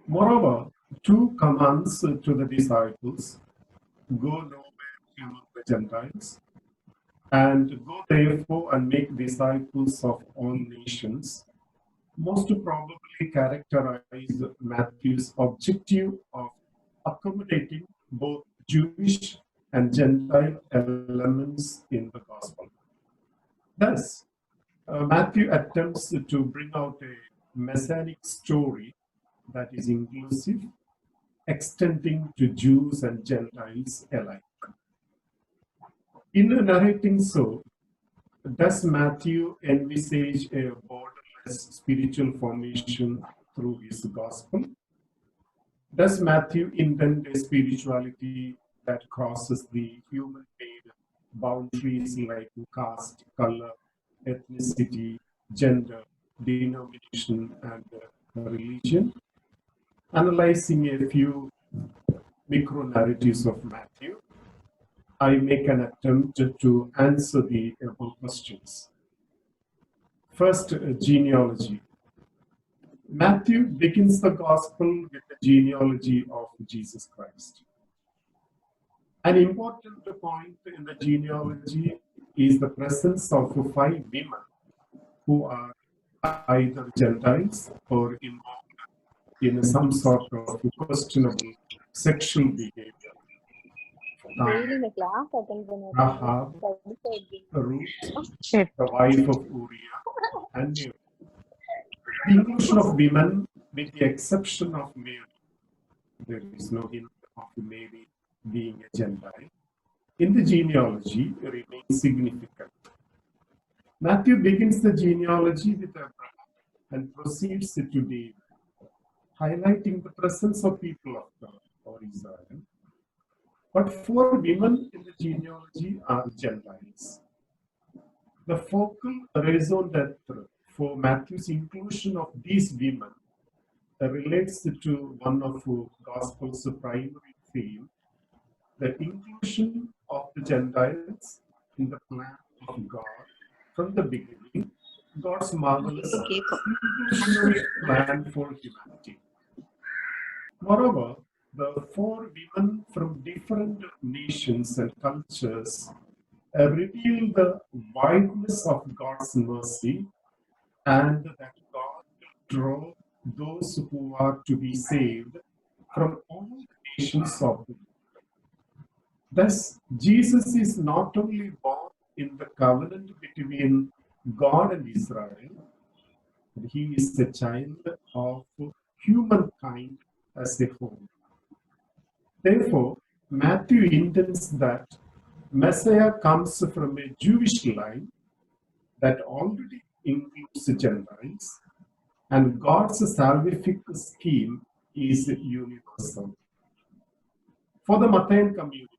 Moreover, two commands to the disciples, go nowhere among the Gentiles, and go therefore and make disciples of all nations, most probably characterize Matthew's objective of accommodating both Jewish and Gentile elements in the Gospel. Thus, Matthew attempts to bring out a messianic story that is inclusive, extending to Jews and Gentiles alike. In narrating so, does Matthew envisage a borderless spiritual formation through his gospel? Does Matthew intend a spirituality that crosses the human-made boundaries like caste, color, ethnicity, gender, denomination, and religion? Analyzing a few micro-narratives of Matthew, I make an attempt to answer the above questions. First, genealogy. Matthew begins the gospel with the genealogy of Jesus Christ. An important point in the genealogy is the presence of 5 women who are either Gentiles or involved in some sort of questionable sexual behavior. Rahab, Ruth, the wife of Uriah, and Mary. The inclusion of women, with the exception of Mary, there is no hint of Mary being a Gentile, in the genealogy remains significant. Matthew begins the genealogy with Abraham and proceeds to David, highlighting the presence of people of God or Israel. But 4 women in the genealogy are Gentiles. The focal raison d'etre for Matthew's inclusion of these women relates to one of the Gospel's primary theme, the inclusion of the Gentiles in the plan of God from the beginning, God's marvelous inclusionary plan for humanity. Moreover, the 4 women from different nations and cultures reveal the wideness of God's mercy and that God will draw those who are to be saved from all the nations of the world. Thus, Jesus is not only born in the covenant between God and Israel, but he is a child of humankind as a whole. Therefore, Matthew intends that Messiah comes from a Jewish line that already includes Gentiles, and God's salvific scheme is universal. For the Matthean community,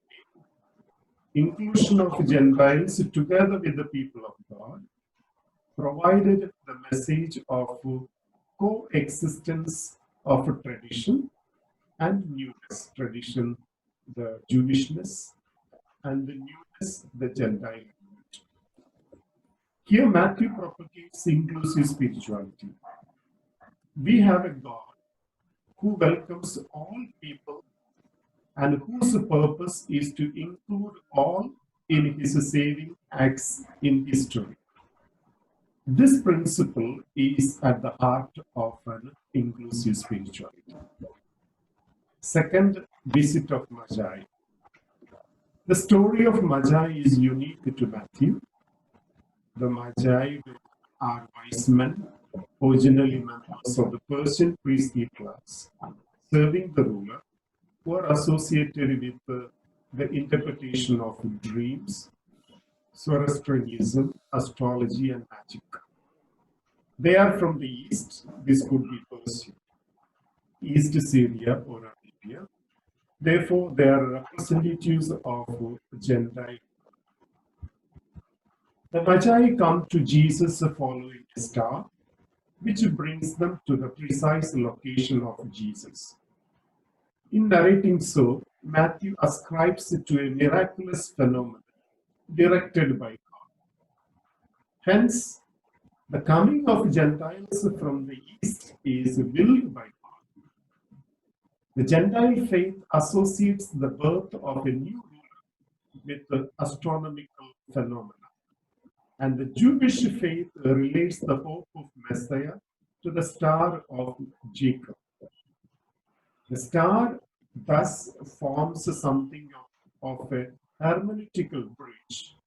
inclusion of Gentiles together with the people of God provided the message of coexistence of tradition and newness. Tradition, the Jewishness, and the newness, the Gentile. Here Matthew propagates inclusive spirituality. We have a God who welcomes all people and whose purpose is to include all in his saving acts in history. This principle is at the heart of an inclusive spirituality. Second, visit of Magi. The story of Magi is unique to Matthew. The Magi are wise men, originally members of the Persian priestly class, serving the ruler, who are associated with the interpretation of dreams, Zoroastrianism, astrology, and magic. They are from the east. This could be Persia, East Syria or Arabia. Therefore, they are representatives of Gentile. The Magi come to Jesus following a star, which brings them to the precise location of Jesus. In narrating so, Matthew ascribes it to a miraculous phenomenon directed by God. Hence, the coming of Gentiles from the east is willed by God. The Gentile faith associates the birth of a new ruler with the astronomical phenomena, and the Jewish faith relates the hope of Messiah to the star of Jacob. The star thus forms something of a hermeneutical bridge,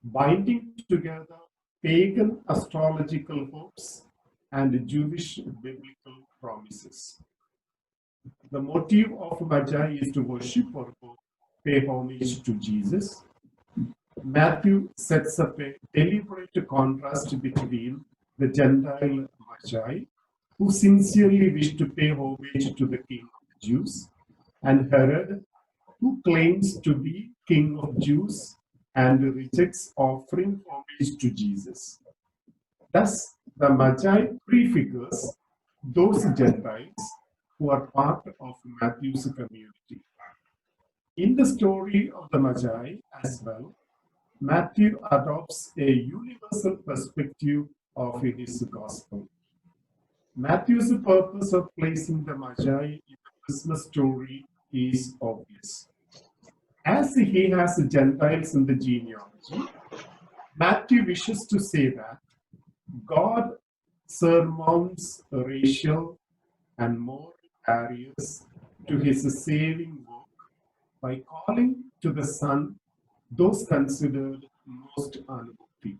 binding together pagan astrological hopes and Jewish biblical promises. The motive of Magi is to worship or pay homage to Jesus. Matthew sets up a deliberate contrast between the Gentile Magi, who sincerely wish to pay homage to the King of the Jews, and Herod, who claims to be King of Jews and rejects offering homage to Jesus. Thus, the Magi prefigures those Gentiles who are part of Matthew's community. In the story of the Magi as well, Matthew adopts a universal perspective of his gospel. Matthew's purpose of placing the Magi in the Christmas story is obvious. As he has Gentiles in the genealogy, Matthew wishes to say that God surmounts racial and moral barriers to his saving work by calling to the Son those considered most unworthy.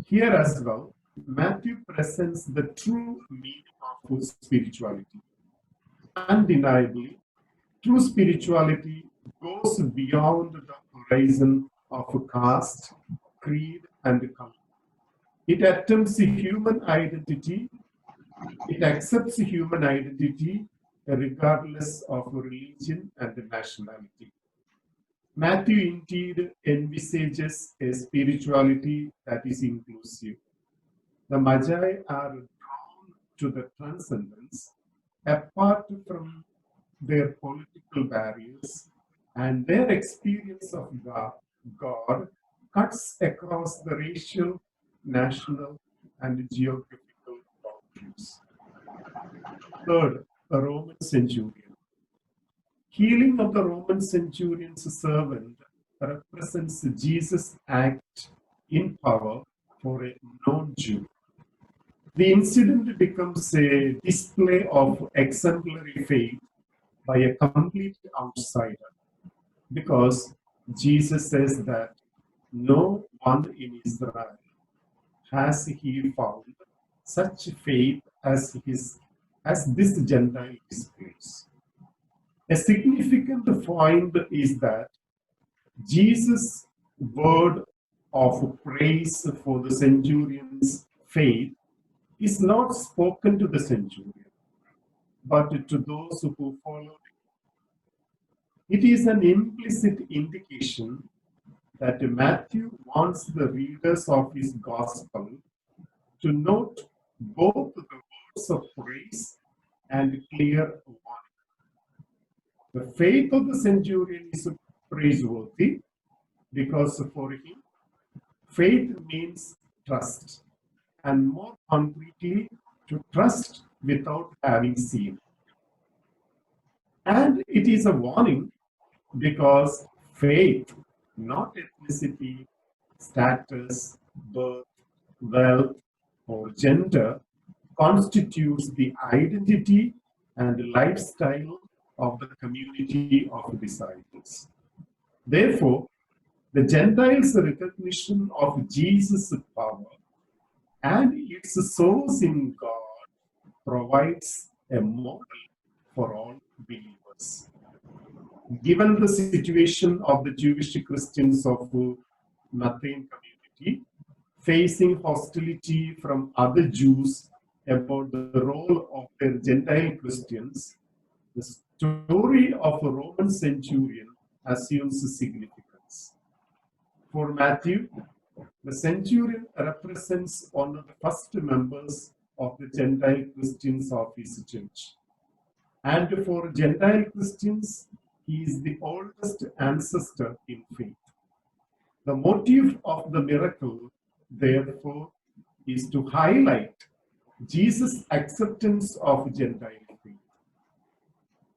Here as well, Matthew presents the true meaning of spirituality. Undeniably, true spirituality goes beyond the horizon of caste, creed, and color. It attempts human identity. It accepts human identity regardless of religion and nationality. Matthew indeed envisages a spirituality that is inclusive. The Magi are drawn to the transcendence apart from their political barriers, and their experience of God cuts across the racial, national, and geographical boundaries. Third, the Roman centurion. Healing of the Roman centurion's servant represents Jesus' act in power for a non-Jew. The incident becomes a display of exemplary faith by a complete outsider, because Jesus says that no one in Israel has he found such faith as this Gentile displays. A significant point is that Jesus' word of praise for the centurion's faith is not spoken to the centurion, but to those who followed it. It is an implicit indication that Matthew wants the readers of his gospel to note both the words of praise and clear warning. The faith of the centurion is praiseworthy because for him, faith means trust, and more concretely, to trust without having seen. And it is a warning because faith, not ethnicity, status, birth, wealth, or gender, constitutes the identity and lifestyle of the community of disciples. Therefore, the Gentiles' recognition of Jesus' power and its source in God provides a model for all believers. Given the situation of the Jewish Christians of Matthean community, facing hostility from other Jews about the role of their Gentile Christians, the story of a Roman centurion assumes significance. For Matthew, the centurion represents one of the first members of the Gentile Christians of his church. And for Gentile Christians, he is the oldest ancestor in faith. The motive of the miracle, therefore, is to highlight Jesus' acceptance of Gentile faith.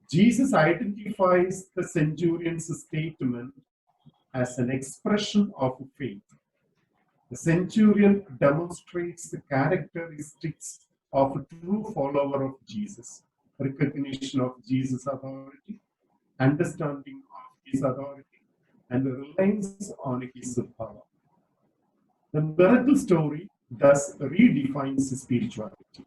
Jesus identifies the centurion's statement as an expression of faith. The centurion demonstrates the characteristics of a true follower of Jesus: recognition of Jesus' authority, understanding of his authority, and reliance on his power. The miracle story thus redefines spirituality.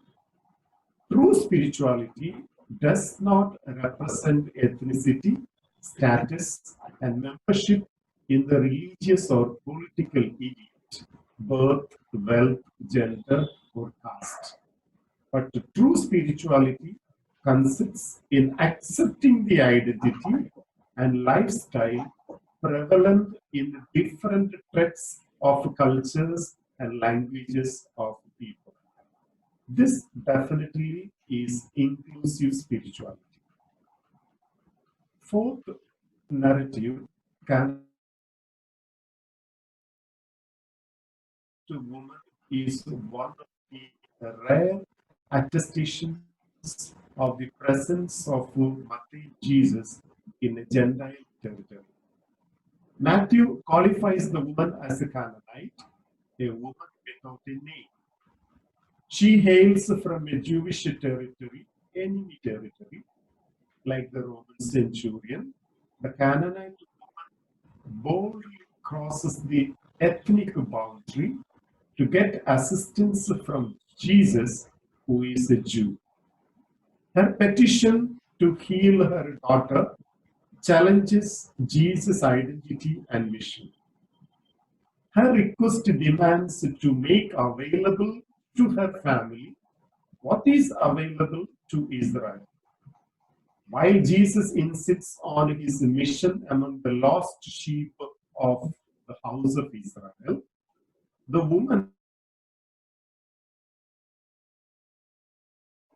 True spirituality does not represent ethnicity, status, and membership in the religious or political elite, birth, wealth, gender, or caste. But true spirituality consists in accepting the identity and lifestyle prevalent in the different traits of cultures and languages of people. This definitely is inclusive spirituality. Fourth narrative, can to woman, is one of the rare attestations of the presence of Matthew Jesus in a Gentile territory. Matthew qualifies the woman as a Canaanite, a woman without a name. She hails from a Jewish territory, enemy territory, like the Roman centurion. The Canaanite woman boldly crosses the ethnic boundary to get assistance from Jesus, who is a Jew. Her petition to heal her daughter challenges Jesus' identity and mission. Her request demands to make available to her family what is available to Israel. While Jesus insists on his mission among the lost sheep of the house of Israel, the woman,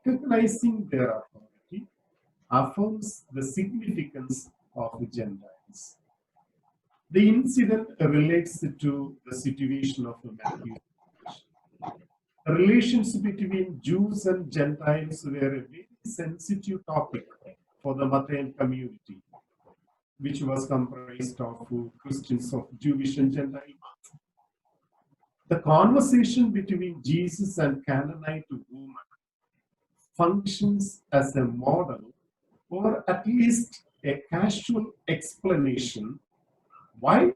recognizing their authority, affirms the significance of the Gentiles. The incident relates to the situation of Matthew. The relations between Jews and Gentiles were a very sensitive topic for the Matthean community, which was comprised of Christians of Jewish and Gentile birth. The conversation between Jesus and Canaanite woman functions as a model, or at least a casual explanation, why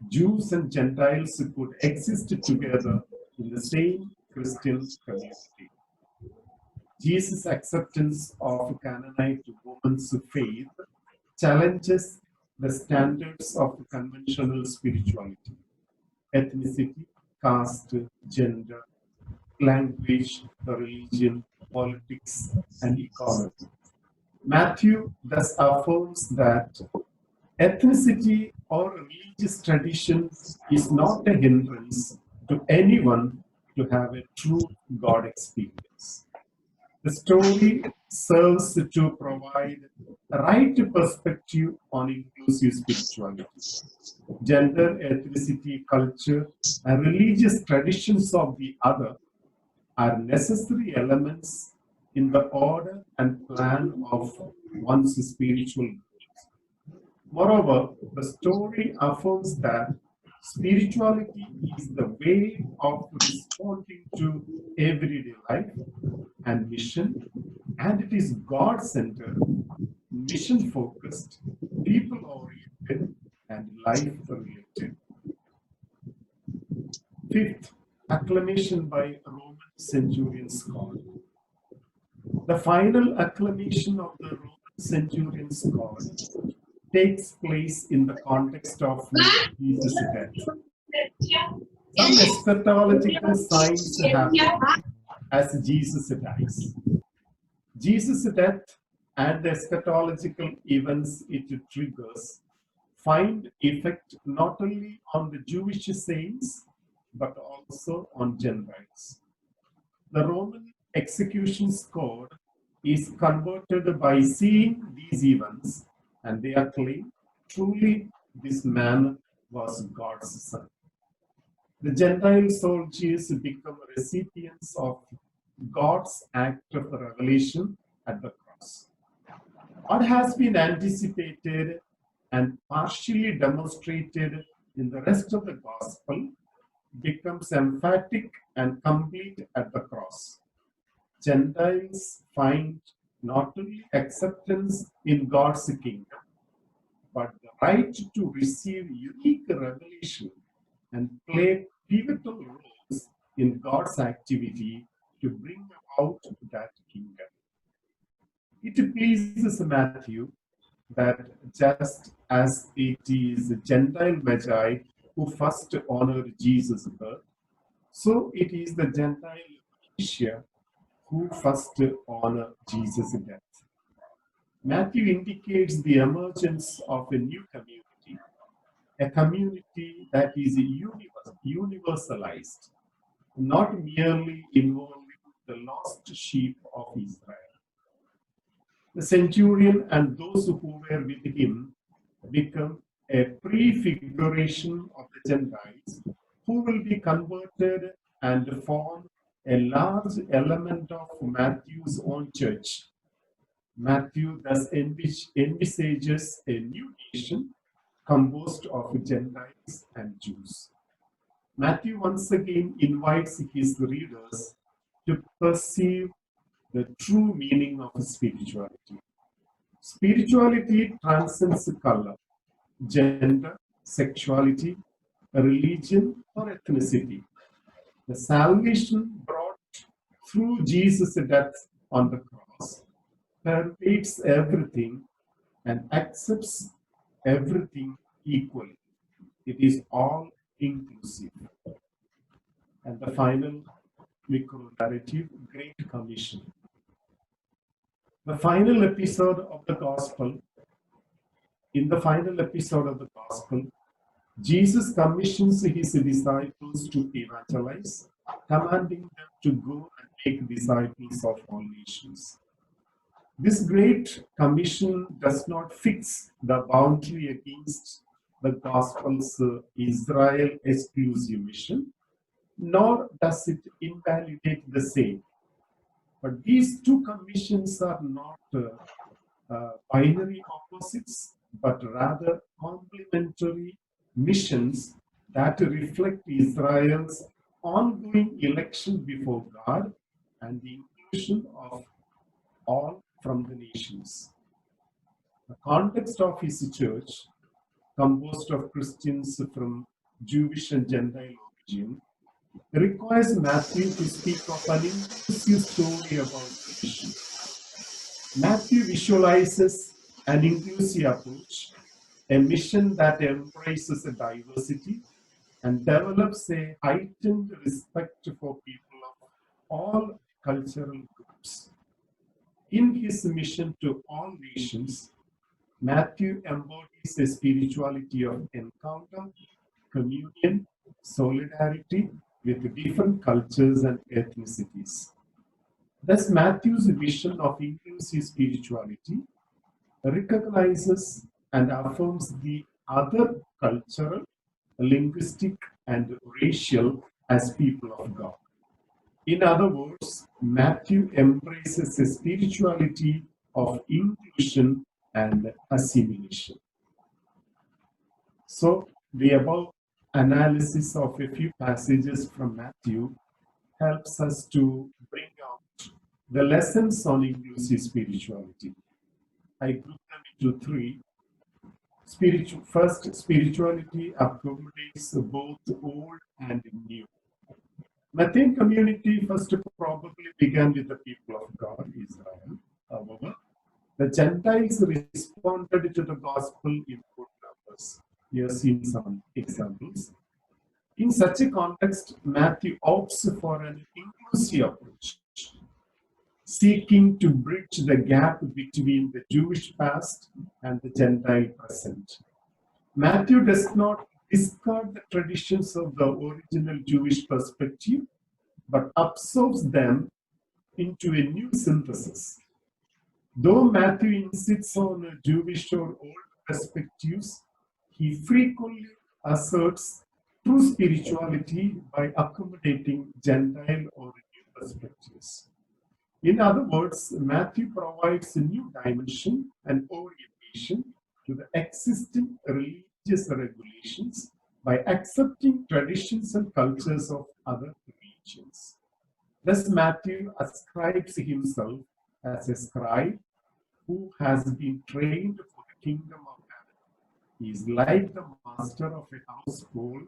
Jews and Gentiles could exist together in the same Christian community. Jesus' acceptance of Canaanite woman's faith challenges the standards of conventional spirituality, ethnicity, caste, gender, language, religion, politics, and economy. Matthew thus affirms that ethnicity or religious tradition is not a hindrance to anyone to have a true God experience. The story serves to provide the right perspective on inclusive spirituality. Gender, ethnicity, culture, and religious traditions of the other are necessary elements in the order and plan of one's spiritual growth. Moreover, the story affirms that spirituality is the way of responding to everyday life and mission, and it is God-centered, mission-focused, people-oriented, and life-related. Fifth, acclamation by Roman centurion's God. The final acclamation of the Roman centurion's God takes place in the context of Jesus' death. Some eschatological signs happen as Jesus dies. Jesus' death and the eschatological events it triggers find effect not only on the Jewish saints but also on Gentiles. The Roman execution squad is converted by seeing these events, and they acclaim, truly this man was God's son. The Gentile soldiers become recipients of God's act of revelation at the cross. What has been anticipated and partially demonstrated in the rest of the gospel becomes emphatic and complete at the cross. Gentiles find not only acceptance in God's kingdom, but the right to receive unique revelation and play pivotal roles in God's activity to bring about that kingdom. It pleases Matthew that just as it is Gentile Magi who first honored Jesus' birth, so it is the Gentile Asia who first honor Jesus' death. Matthew indicates the emergence of a new community, a community that is universalized, not merely involving the lost sheep of Israel. The centurion and those who were with him become a prefiguration of the Gentiles who will be converted and form a large element of Matthew's own church. Matthew thus envisages a new nation composed of Gentiles and Jews. Matthew once again invites his readers to perceive the true meaning of spirituality. Spirituality transcends color, gender, sexuality, religion, or ethnicity. The salvation brought through Jesus' death on the cross pervades everything and accepts everything equally. It is all inclusive. And the final micro narrative, Great Commission. The final episode of the Gospel. In the final episode of the Gospel, Jesus commissions his disciples to evangelize, commanding them to go and make disciples of all nations. This great commission does not fix the boundary against the Gospel's Israel exclusive mission, nor does it invalidate the same. But these two commissions are not binary opposites, but rather complementary missions that reflect Israel's ongoing election before God and the inclusion of all from the nations. The context of his church, composed of Christians from Jewish and Gentile origin, requires Matthew to speak of an inclusive story about the mission. Matthew visualizes an inclusive approach, a mission that embraces diversity and develops a heightened respect for people of all cultural groups. In his mission to all nations, Matthew embodies a spirituality of encounter, communion, solidarity with different cultures and ethnicities. Thus, Matthew's vision of inclusive spirituality recognizes and affirms the other cultural, linguistic, and racial as people of God. In other words, Matthew embraces a spirituality of inclusion and assimilation. So, the above analysis of a few passages from Matthew helps us to bring out the lessons on inclusive spirituality. I group them into three. First, spirituality accommodates both old and new. Matthean community first probably began with the people of God, Israel. However, the Gentiles responded to the gospel in good numbers. We have seen some examples. In such a context, Matthew opts for an inclusive approach, seeking to bridge the gap between the Jewish past and the Gentile present. Matthew does not discard the traditions of the original Jewish perspective, but absorbs them into a new synthesis. Though Matthew insists on Jewish or old perspectives, he frequently asserts true spirituality by accommodating Gentile or new perspectives. In other words, Matthew provides a new dimension and orientation to the existing religious regulations by accepting traditions and cultures of other religions. Thus, Matthew ascribes himself as a scribe who has been trained for the kingdom of heaven. He is like the master of a household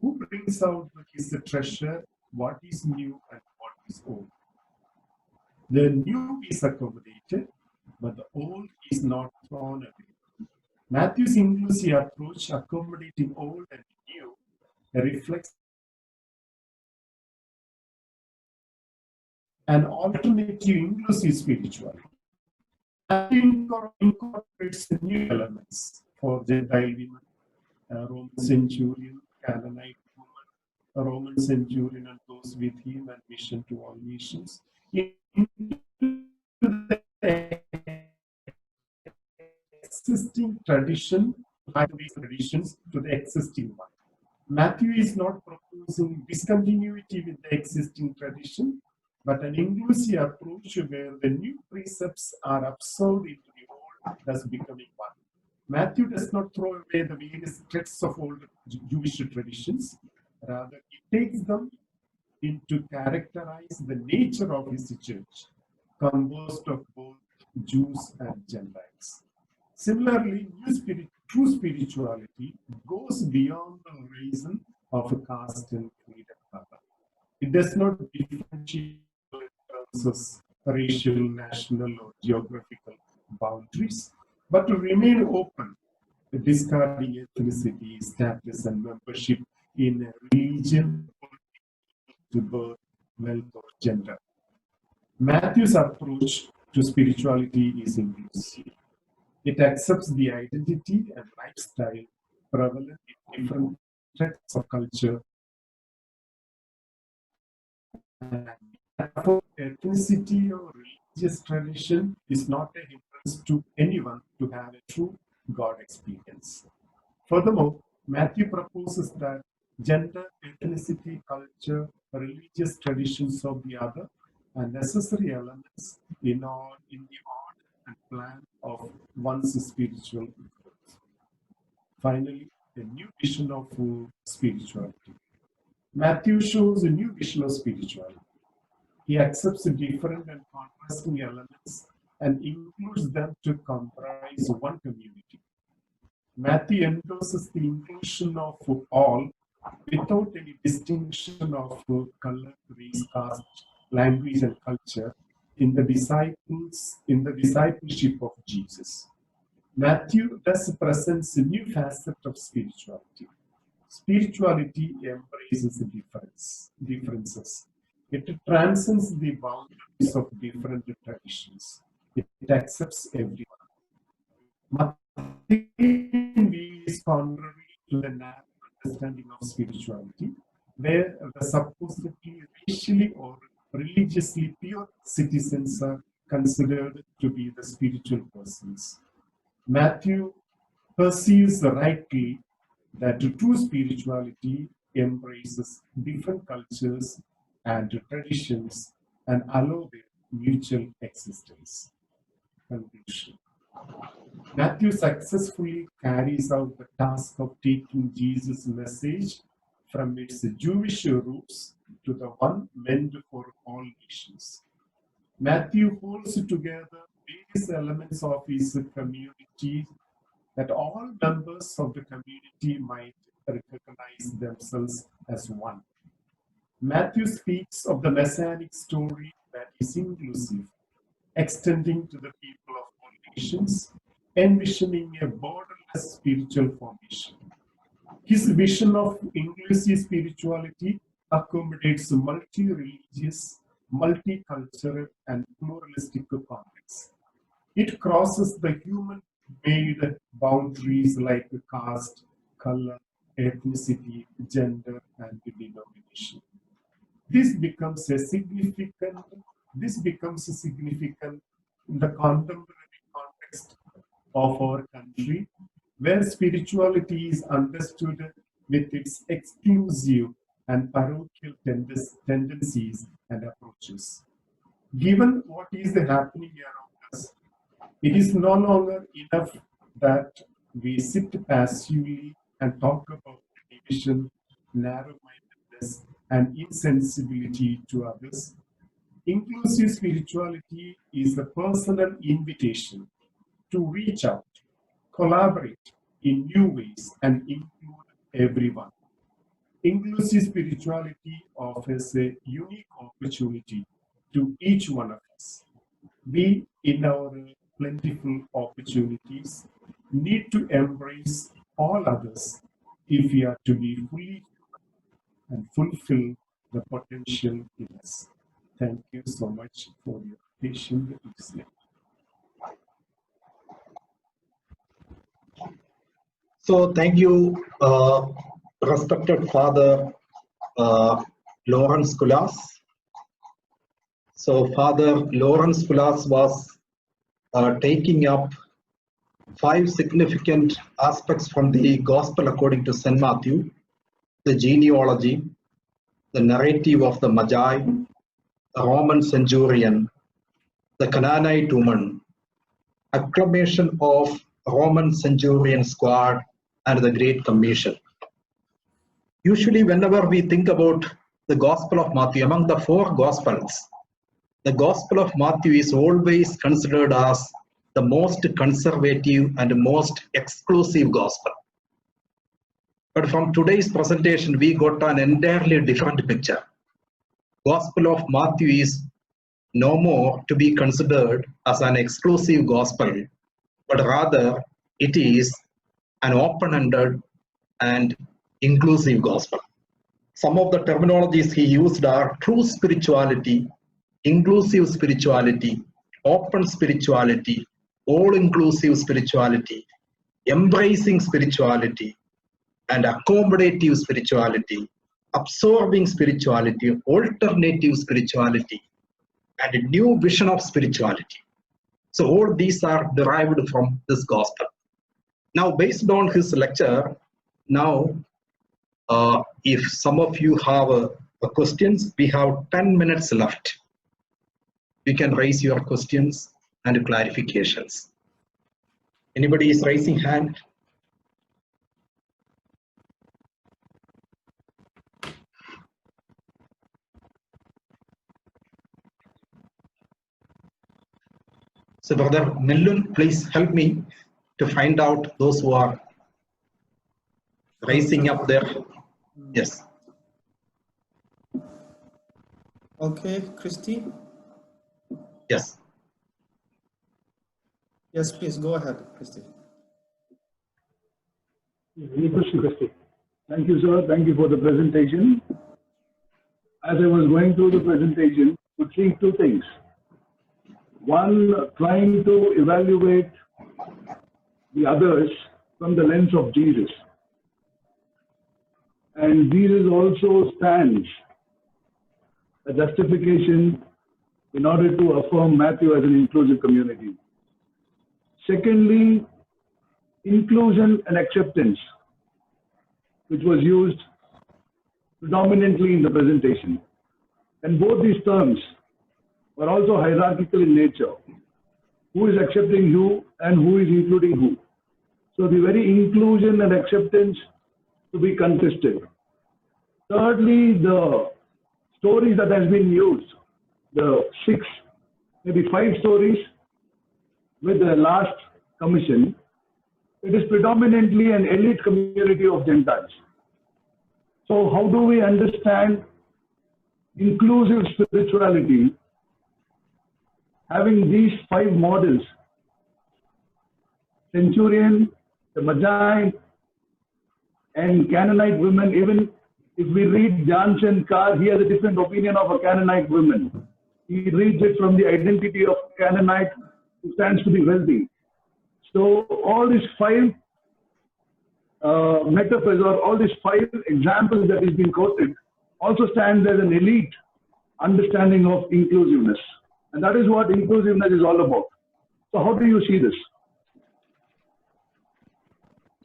who brings out his treasure, what is new and what is old. The new is accommodated, but the old is not thrown away. Matthew's inclusive approach, accommodating old and new, reflects an alternative inclusive spirituality. Matthew incorporates new elements for Gentile women, Roman centurion, Canaanite woman, a Roman centurion and those with him, and mission to all nations. The existing tradition, traditions to the existing one. Matthew is not proposing discontinuity with the existing tradition, but an inclusive approach where the new precepts are absorbed into the old, thus becoming one. Matthew does not throw away the various threads of old Jewish traditions. Rather, he takes them in to characterize the nature of his church, composed of both Jews and Gentiles. Similarly, true spirituality goes beyond the horizon of a caste and creed and color. It does not differentiate in terms of racial, national, or geographical boundaries, but to remain open, discarding ethnicity, status, and membership in a religion to birth, wealth, or gender. Matthew's approach to spirituality is inclusive. It accepts the identity and lifestyle prevalent in different threads of culture. Therefore, ethnicity or religious tradition is not a hindrance to anyone to have a true God experience. Furthermore, Matthew proposes that gender, ethnicity, culture, religious traditions of the other are necessary elements in the order and plan of one's spiritual growth. Finally, a new vision of spirituality. Matthew shows a new vision of spirituality. He accepts the different and contrasting elements and includes them to comprise one community. Matthew endorses the inclusion of all without any distinction of color, race, caste, language, and culture in the discipleship of Jesus. Matthew thus presents a new facet of spirituality. Spirituality embraces differences. It transcends the boundaries of different traditions. It accepts everyone. Matthew is contrary to the narrow understanding of spirituality, where the supposedly racially or religiously pure citizens are considered to be the spiritual persons. Matthew perceives rightly that true spirituality embraces different cultures and traditions and allow their mutual existence. Conclusion. Matthew successfully carries out the task of taking Jesus' message from its Jewish roots to the one meant for all nations. Matthew holds together various elements of his community that all members of the community might recognize themselves as one. Matthew speaks of the messianic story that is inclusive, extending to the people of all nations, envisioning a borderless spiritual formation. His vision of inclusive spirituality accommodates multi-religious, multicultural, and pluralistic contexts. It crosses the human-made boundaries like caste, color, ethnicity, gender, and denomination. This becomes significant in the contemporary context of our country, where spirituality is understood with its exclusive and parochial tendencies and approaches. Given what is happening around us, it is no longer enough that we sit passively and talk about division, narrow-mindedness, and insensibility to others. Inclusive spirituality is a personal invitation to reach out, collaborate in new ways, and include everyone. Inclusive spirituality offers a unique opportunity to each one of us. We, in our plentiful opportunities, need to embrace all others if we are to be fully human and fulfill the potential in us. Thank you so much for your patient listening. So thank you, respected Father Lawrence Kulas. So Father Lawrence Kulas was taking up 5 significant aspects from the Gospel according to St. Matthew: the genealogy, the narrative of the Magi, the Roman centurion, the Canaanite woman, acclamation of Roman centurion squad, and the Great Commission. Usually, whenever we think about the Gospel of Matthew, among the four Gospels, the Gospel of Matthew is always considered as the most conservative and most exclusive Gospel. But from today's presentation, we got an entirely different picture. Gospel of Matthew is no more to be considered as an exclusive Gospel, but rather it is an open-ended and inclusive Gospel. Some of the terminologies he used are true spirituality, inclusive spirituality, open spirituality, all-inclusive spirituality, embracing spirituality, and accommodative spirituality, absorbing spirituality, alternative spirituality, and a new vision of spirituality. So all these are derived from this gospel. Now, based on his lecture, now, if some of you have questions, we have 10 minutes left. You can raise your questions and clarifications. Anybody is raising hand? So Brother Millun, please help me to find out those who are raising up their, yes. Okay, Christy? Yes. Yes, please go ahead, Christy. Any question, Christy? Thank you, sir. Thank you for the presentation. As I was going through the presentation, I could see two things. One, trying to evaluate the others from the lens of Jesus. And Jesus also stands a justification in order to affirm Matthew as an inclusive community. Secondly, inclusion and acceptance, which was used predominantly in the presentation. And both these terms are also hierarchical in nature. Who is accepting who and who is including who? So the very inclusion and acceptance to be contested. Thirdly, the stories that has been used, the 6, maybe 5 stories with the last commission, it is predominantly an elite community of Gentiles. So how do we understand inclusive spirituality having these 5 models? Centurion, the Magi, and Canaanite women. Even if we read Jansen Carr, he has a different opinion of a Canaanite woman. He reads it from the identity of Canaanite who stands to be wealthy. So all these 5 metaphors or all these 5 examples that is being quoted also stand as an elite understanding of inclusiveness. And that is what inclusiveness is all about. So how do you see this?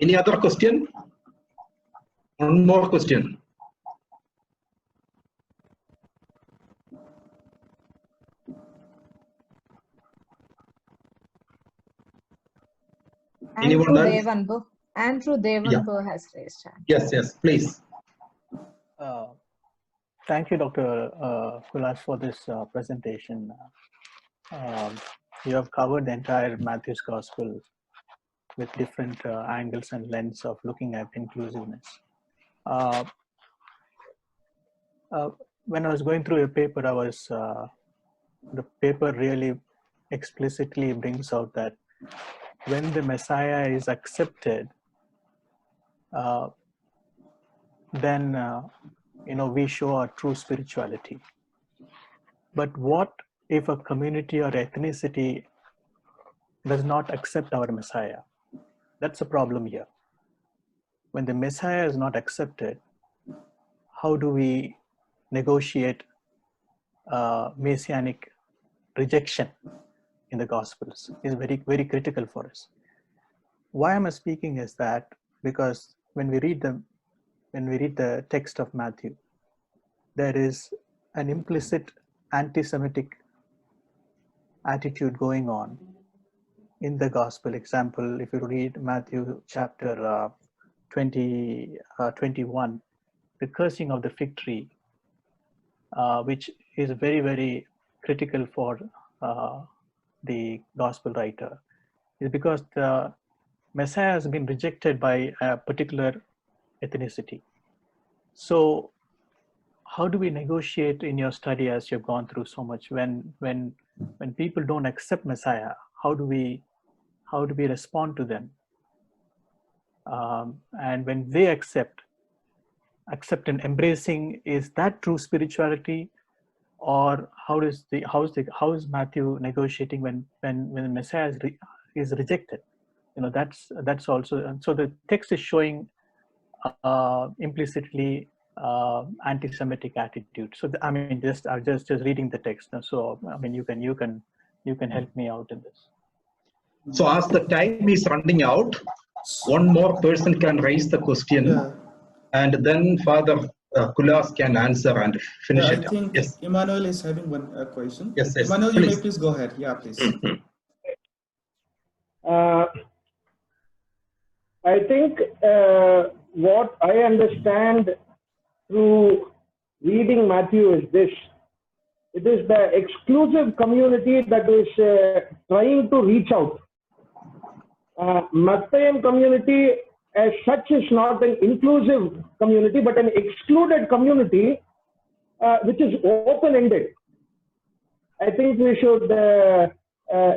Any other question? One more question. Anyone else? Andrew Devanpo has raised hand. Yes, yes, please. Thank you, Dr. Kulas, for this presentation. You have covered the entire Matthew's Gospel with different angles and lens of looking at inclusiveness. When I was going through your paper, the paper really explicitly brings out that when the Messiah is accepted, then we show our true spirituality. But what if a community or ethnicity does not accept our Messiah? That's a problem here. When the Messiah is not accepted, how do we negotiate messianic rejection in the Gospels? Is very, very critical for us. Why am I speaking is that because when we read the text of Matthew, there is an implicit anti-Semitic attitude going on in the gospel. Example, if you read Matthew chapter 21, the cursing of the fig tree, which is very, very critical for the gospel writer, is because the Messiah has been rejected by a particular ethnicity. So how do we negotiate in your study as you've gone through so much when people don't accept Messiah? How do we respond to them? And when they accept and embracing, is that true spirituality? Or how is Matthew negotiating when the Messiah is rejected? You know, that's also, and so the text is showing implicitly anti-Semitic attitude. So I mean, just reading the text. So I mean, you can help me out in this. So as the time is running out, one more person can raise the question, and then Father Kulas can answer and finish it. I think Yes. Emmanuel is having one question. Yes, Emmanuel, please. you may please go ahead. Yeah, please. I think what I understand through reading Matthew is this. It is the exclusive community that is trying to reach out. Matthaean community as such is not an inclusive community, but an excluded community which is open-ended. I think we should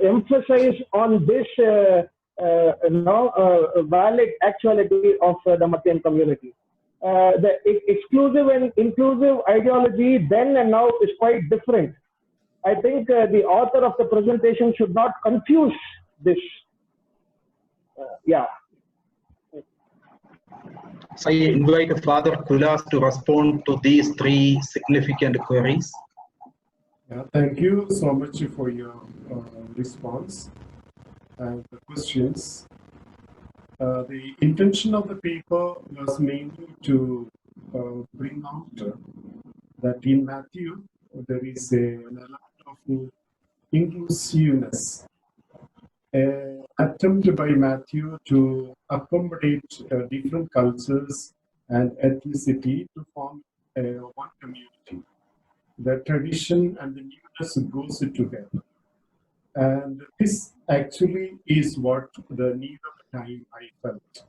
emphasize on this valid actuality of the Matthaean community. The exclusive and inclusive ideology then and now is quite different. I think the author of the presentation should not confuse this. So I invite Father Kulas to respond to these three significant queries. Yeah, thank you so much for your response and the questions. The intention of the paper was mainly to bring out that in Matthew there is an element of inclusiveness, an attempt by Matthew to accommodate different cultures and ethnicity to form one community. The tradition and the newness goes together. And this actually is what the need of the time I felt.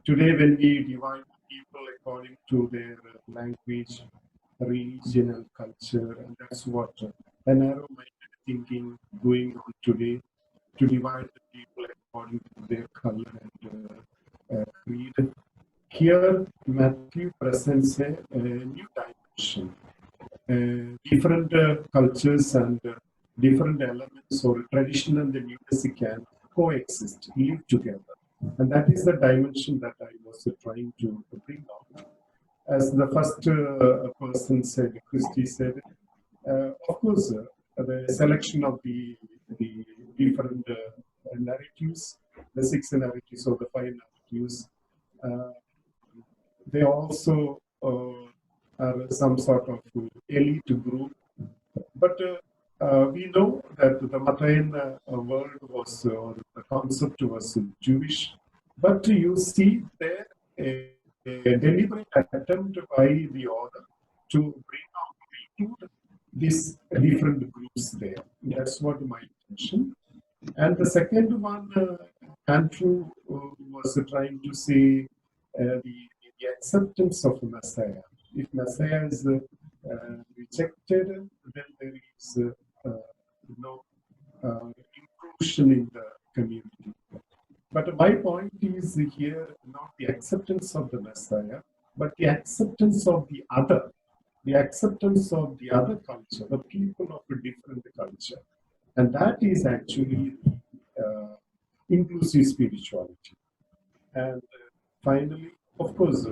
Today, when we divide people according to their language, religion, and culture, and that's what a narrow-minded thinking going on today, to divide the people according to their color and creed. Here, Matthew presents a new dimension. Different cultures and different elements or tradition and the newness can coexist, live together. And that is the dimension that I was trying to bring out. As the first person said, Christy said, of course, the selection of the different narratives, the 6 narratives or the 5 narratives, they also are some sort of elite group. But we know that the Matthaean world was, or the concept was Jewish, but you see there a deliberate attempt by the author to bring out, include these different groups there. That's what my intention. And the second one, Andrew was trying to say the acceptance of Messiah. If Messiah is rejected, then there is no inclusion in the community. But my point is here not the acceptance of the Messiah, but the acceptance of the other culture, the people of a different culture. And that is actually inclusive spirituality. And finally, of course,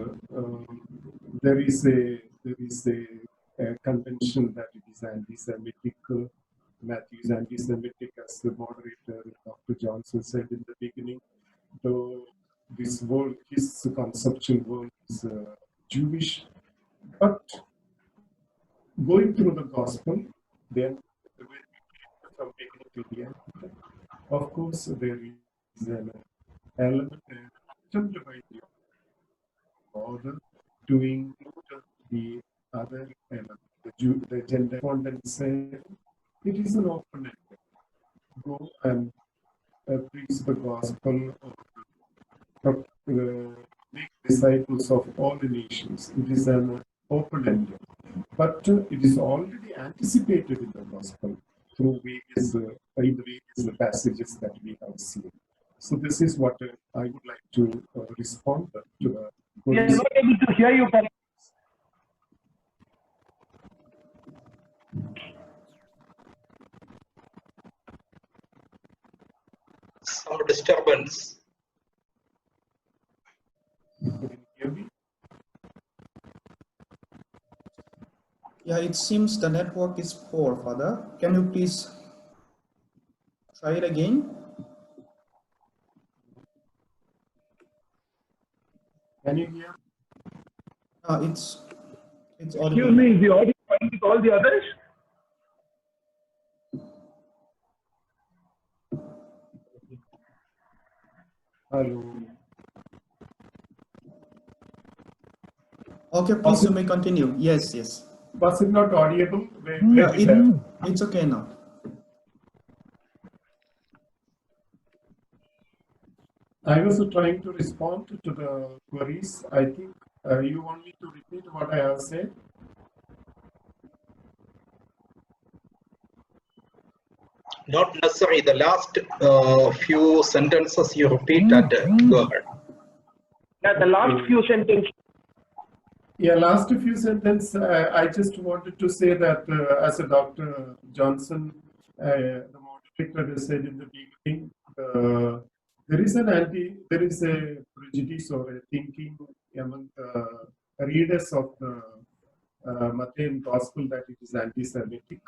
there is a convention that it is anti-Semitic. Matthew is anti-Semitic, as the moderator, Dr. Johnson, said in the beginning. Though this world, his conceptual world is Jewish, but going through the gospel, then from beginning to the end, Of course, there is an element attempt by the author to include the other element, the gender content said it is an open ended. Go and preach the gospel or make disciples of all the nations. It is an open ended, but it is already anticipated in the gospel through various in the various passages that we have seen. So this is what I would like to respond to the. We are not able to hear you. Some disturbance. Can you hear me? Yeah, it seems the network is poor, Father. Can you please try it again? Can you hear? It's Excuse audible. me, is the audio fine with all the others? Hello. Okay, please, you may continue. Yes, yes. Was it not audible? Yeah, it's okay now. I was trying to respond to the queries. I think you want me to repeat what I have said. Not necessary. The last few sentences you repeat and go ahead. Yeah, the last few sentences. Yeah, last few sentences. I just wanted to say that as a Dr. Johnson, the moderator said in the beginning, there is a prejudice or a thinking among the readers of the Matthean Gospel that it is anti-Semitic.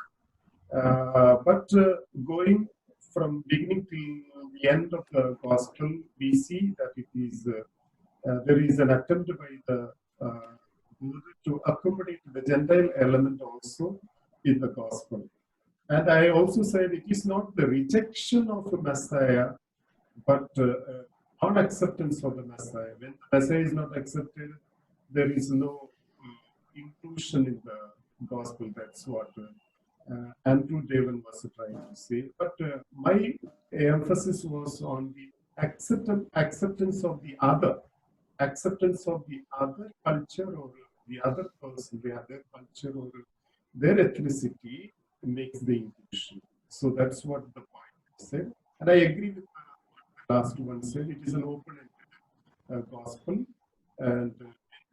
But going from beginning to the end of the Gospel, we see that it is there is an attempt by the to accommodate the Gentile element also in the Gospel. And I also said it is not the rejection of the Messiah, but non-acceptance of the Messiah. When the Messiah is not accepted, there is no inclusion in the Gospel. That's what Andrew Devon was trying to say. But my emphasis was on the acceptance of the other, acceptance of the other culture or the other person, the other culture or their ethnicity makes the inclusion. So that's what the point said. And I agree with the last one said. It is an open-ended gospel and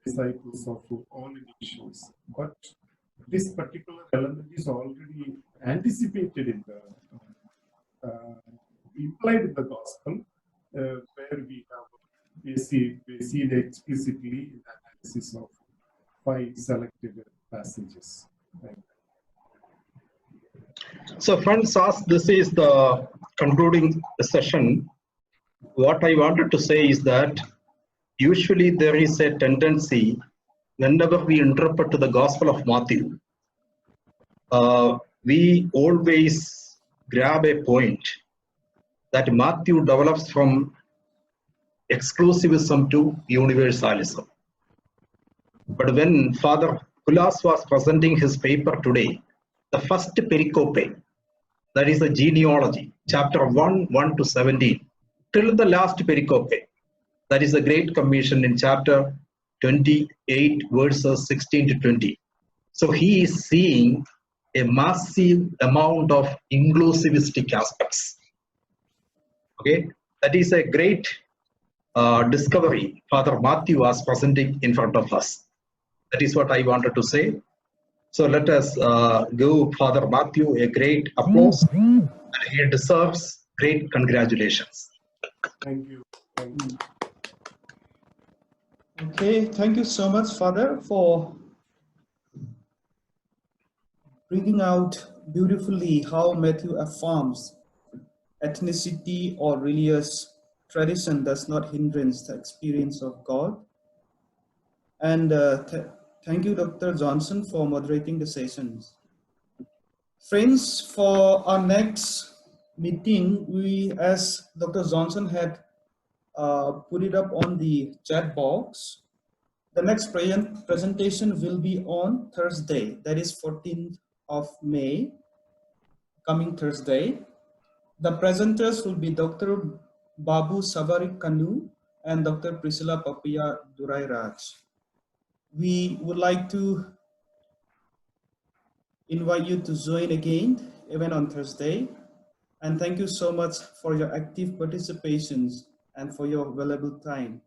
disciples of all nations. But this particular element is already anticipated in the implied in the gospel, where we see it explicitly in the analysis of 5 selected passages. So friends, as this is the concluding session, what I wanted to say is that usually there is a tendency whenever we interpret the Gospel of Matthew, we always grab a point that Matthew develops from exclusivism to universalism. But when Father Kulas was presenting his paper today, the first pericope, that is the genealogy, chapter 1 to 17, till the last pericope, that is the Great Commission in chapter 28, verses 16 to 20. So he is seeing a massive amount of inclusivistic aspects. Okay, that is a great discovery Father Matthew was presenting in front of us. That is what I wanted to say. So let us give Father Matthew a great applause. And he deserves great congratulations. Thank you. Thank you. Okay, thank you so much, Father, for bringing out beautifully how Matthew affirms ethnicity or religious tradition does not hindrance the experience of God. And thank you, Dr. Johnson, for moderating the sessions. Friends, for our next meeting, as Dr. Johnson had put it up on the chat box, the next presentation will be on Thursday, that is 14th of May, coming Thursday. The presenters will be Dr. Babu Savarik Kanu and Dr. Priscilla Papaya Durairaj. We would like to invite you to join again, even on Thursday. And thank you so much for your active participations and for your valuable time.